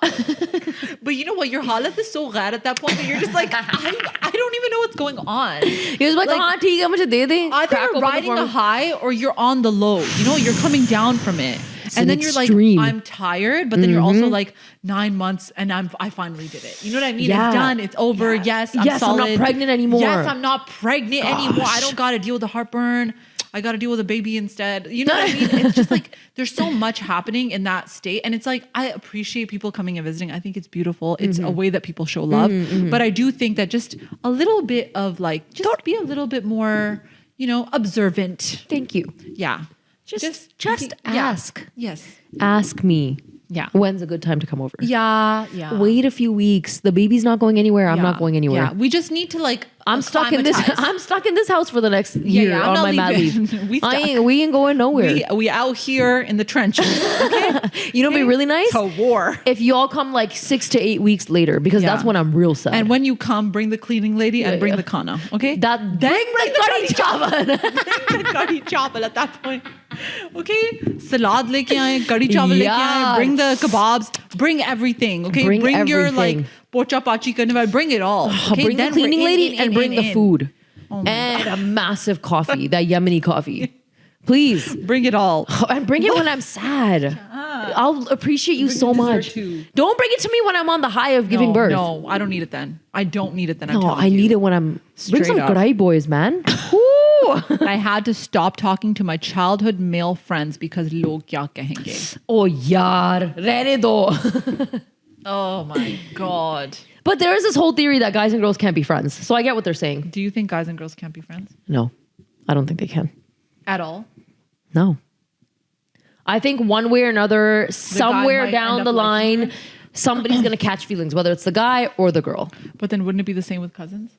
[SPEAKER 1] But you know what? Your halat is so ghair at that point that you're just like, I don't even know what's going on.
[SPEAKER 2] He was like, हाँ ठीक है मुझे दे दे.
[SPEAKER 1] Either you're riding a high or you're on the low. You know, you're coming down from it. And then you're like, I'm tired, but then you're also like 9 months and I finally did it. You know what I mean?
[SPEAKER 2] Yeah.
[SPEAKER 1] It's done. It's over. Yes, I'm solid.
[SPEAKER 2] I'm not pregnant anymore.
[SPEAKER 1] Yes, I'm not pregnant anymore. I don't got to deal with the heartburn. I got to deal with a baby instead. You know what I mean? It's just like there's so much happening in that state. And it's like, I appreciate people coming and visiting. I think it's beautiful. It's a way that people show love. But I do think that just a little bit of like, just be a little bit more, you know, observant.
[SPEAKER 2] Thank you.
[SPEAKER 1] Yeah.
[SPEAKER 2] Just ask.
[SPEAKER 1] Yes.
[SPEAKER 2] Ask me.
[SPEAKER 1] Yeah.
[SPEAKER 2] When's a good time to come over?
[SPEAKER 1] Yeah.
[SPEAKER 2] Wait a few weeks. The baby's not going anywhere. I'm not going anywhere.
[SPEAKER 1] Yeah. We just need to like.
[SPEAKER 2] I'm stuck in this. I'm stuck in this house for the next year
[SPEAKER 1] I'm
[SPEAKER 2] on
[SPEAKER 1] not
[SPEAKER 2] my mat
[SPEAKER 1] leaving.
[SPEAKER 2] leave. We ain't going nowhere.
[SPEAKER 1] We out here in the trenches. Okay.
[SPEAKER 2] You know, what'd be really nice.
[SPEAKER 1] It's a war.
[SPEAKER 2] If you all come like 6 to 8 weeks later, because that's when I'm real sad.
[SPEAKER 1] And when you come, bring the cleaning lady and bring the kana. Okay.
[SPEAKER 2] Bring the curry chawal.
[SPEAKER 1] Bring the curry chawal at that point. Okay. Salad leke aaye, curry chawal leke aaye, bring the kebabs, bring everything. Okay. Bring your like pocha pachi karne wale, bring it all. Okay?
[SPEAKER 2] Bring the cleaning lady and bring the food.
[SPEAKER 1] Oh
[SPEAKER 2] and a massive coffee, that Yemeni coffee. Please.
[SPEAKER 1] Bring it all.
[SPEAKER 2] And bring it when I'm sad. I'll appreciate you so much. Don't bring it to me when I'm on the high of giving birth.
[SPEAKER 1] No, I don't need it then. I don't need it then.
[SPEAKER 2] No, I need it when I'm... Bring some karai boys, man.
[SPEAKER 1] I had to stop talking to my childhood male friends because log kya kahenge.
[SPEAKER 2] Oh, yaar. Rehne do.
[SPEAKER 1] Oh my God.
[SPEAKER 2] But there is this whole theory that guys and girls can't be friends. So I get what they're saying.
[SPEAKER 1] Do you think guys and girls can't be friends?
[SPEAKER 2] No, I don't think they can.
[SPEAKER 1] At all?
[SPEAKER 2] No. I think one way or another, somewhere down the line, somebody's going to catch feelings, whether it's the guy or the girl.
[SPEAKER 1] But then wouldn't it be the same with cousins?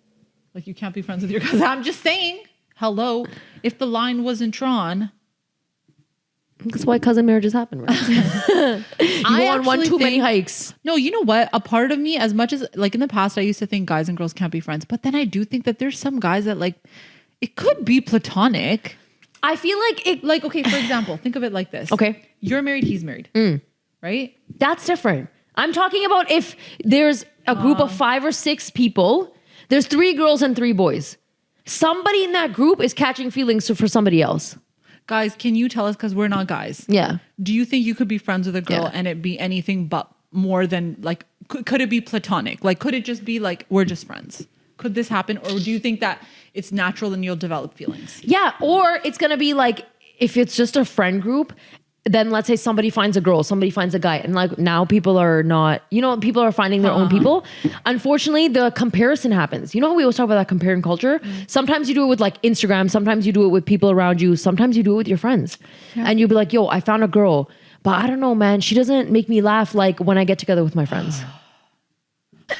[SPEAKER 1] Like you can't be friends with your cousin. I'm just saying, hello, if the line wasn't drawn.
[SPEAKER 2] That's why cousin marriages happen, right? You go on one too many hikes.
[SPEAKER 1] No, you know what? A part of me, as much as like in the past, I used to think guys and girls can't be friends. But then I do think that there's some guys that like, it could be platonic.
[SPEAKER 2] I feel like it...
[SPEAKER 1] Like, okay, for example, think of it like this.
[SPEAKER 2] Okay.
[SPEAKER 1] You're married, he's married. Right?
[SPEAKER 2] That's different. I'm talking about if there's a group of 5 or 6 people, there's 3 girls and 3 boys. Somebody in that group is catching feelings for somebody else.
[SPEAKER 1] Guys, can you tell us, because we're not guys.
[SPEAKER 2] Yeah.
[SPEAKER 1] Do you think you could be friends with a girl and it be anything but more than like, could it be platonic? Like, could it just be like, we're just friends? Could this happen? Or do you think that it's natural and you'll develop feelings?
[SPEAKER 2] Yeah. Or it's going to be like, if it's just a friend group, then let's say somebody finds a girl, somebody finds a guy. And like now people are not, you know, people are finding their own people. Unfortunately, the comparison happens. You know how we always talk about that comparing culture? Sometimes you do it with like Instagram. Sometimes you do it with people around you. Sometimes you do it with your friends. Yeah. And you'll be like, yo, I found a girl. But I don't know, man. She doesn't make me laugh like when I get together with my friends.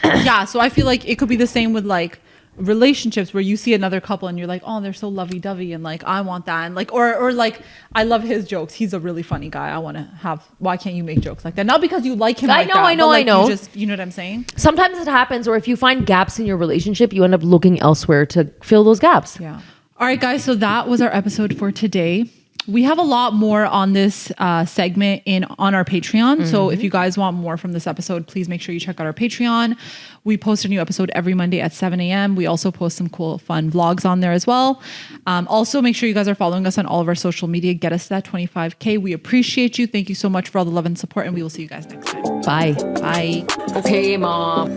[SPEAKER 1] Yeah. So I feel like it could be the same with like relationships where you see another couple and you're like, oh, they're so lovey-dovey and like I want that, and like or like I love his jokes, he's a really funny guy, I want to have, why can't you make jokes like that? Not because you like him, I know you just, you know what I'm saying?
[SPEAKER 2] Sometimes it happens, or if you find gaps in your relationship, you end up looking elsewhere to fill those gaps.
[SPEAKER 1] Yeah. All right, guys, so that was our episode for today. We have a lot more on this segment on our Patreon. So if you guys want more from this episode, please make sure you check out our Patreon. We post a new episode every Monday at 7 a.m. We also post some cool, fun vlogs on there as well. Also, make sure you guys are following us on all of our social media. Get us to that 25K. We appreciate you. Thank you so much for all the love and support, and we will see you guys next time.
[SPEAKER 2] Bye.
[SPEAKER 1] Bye.
[SPEAKER 2] Okay, Mom.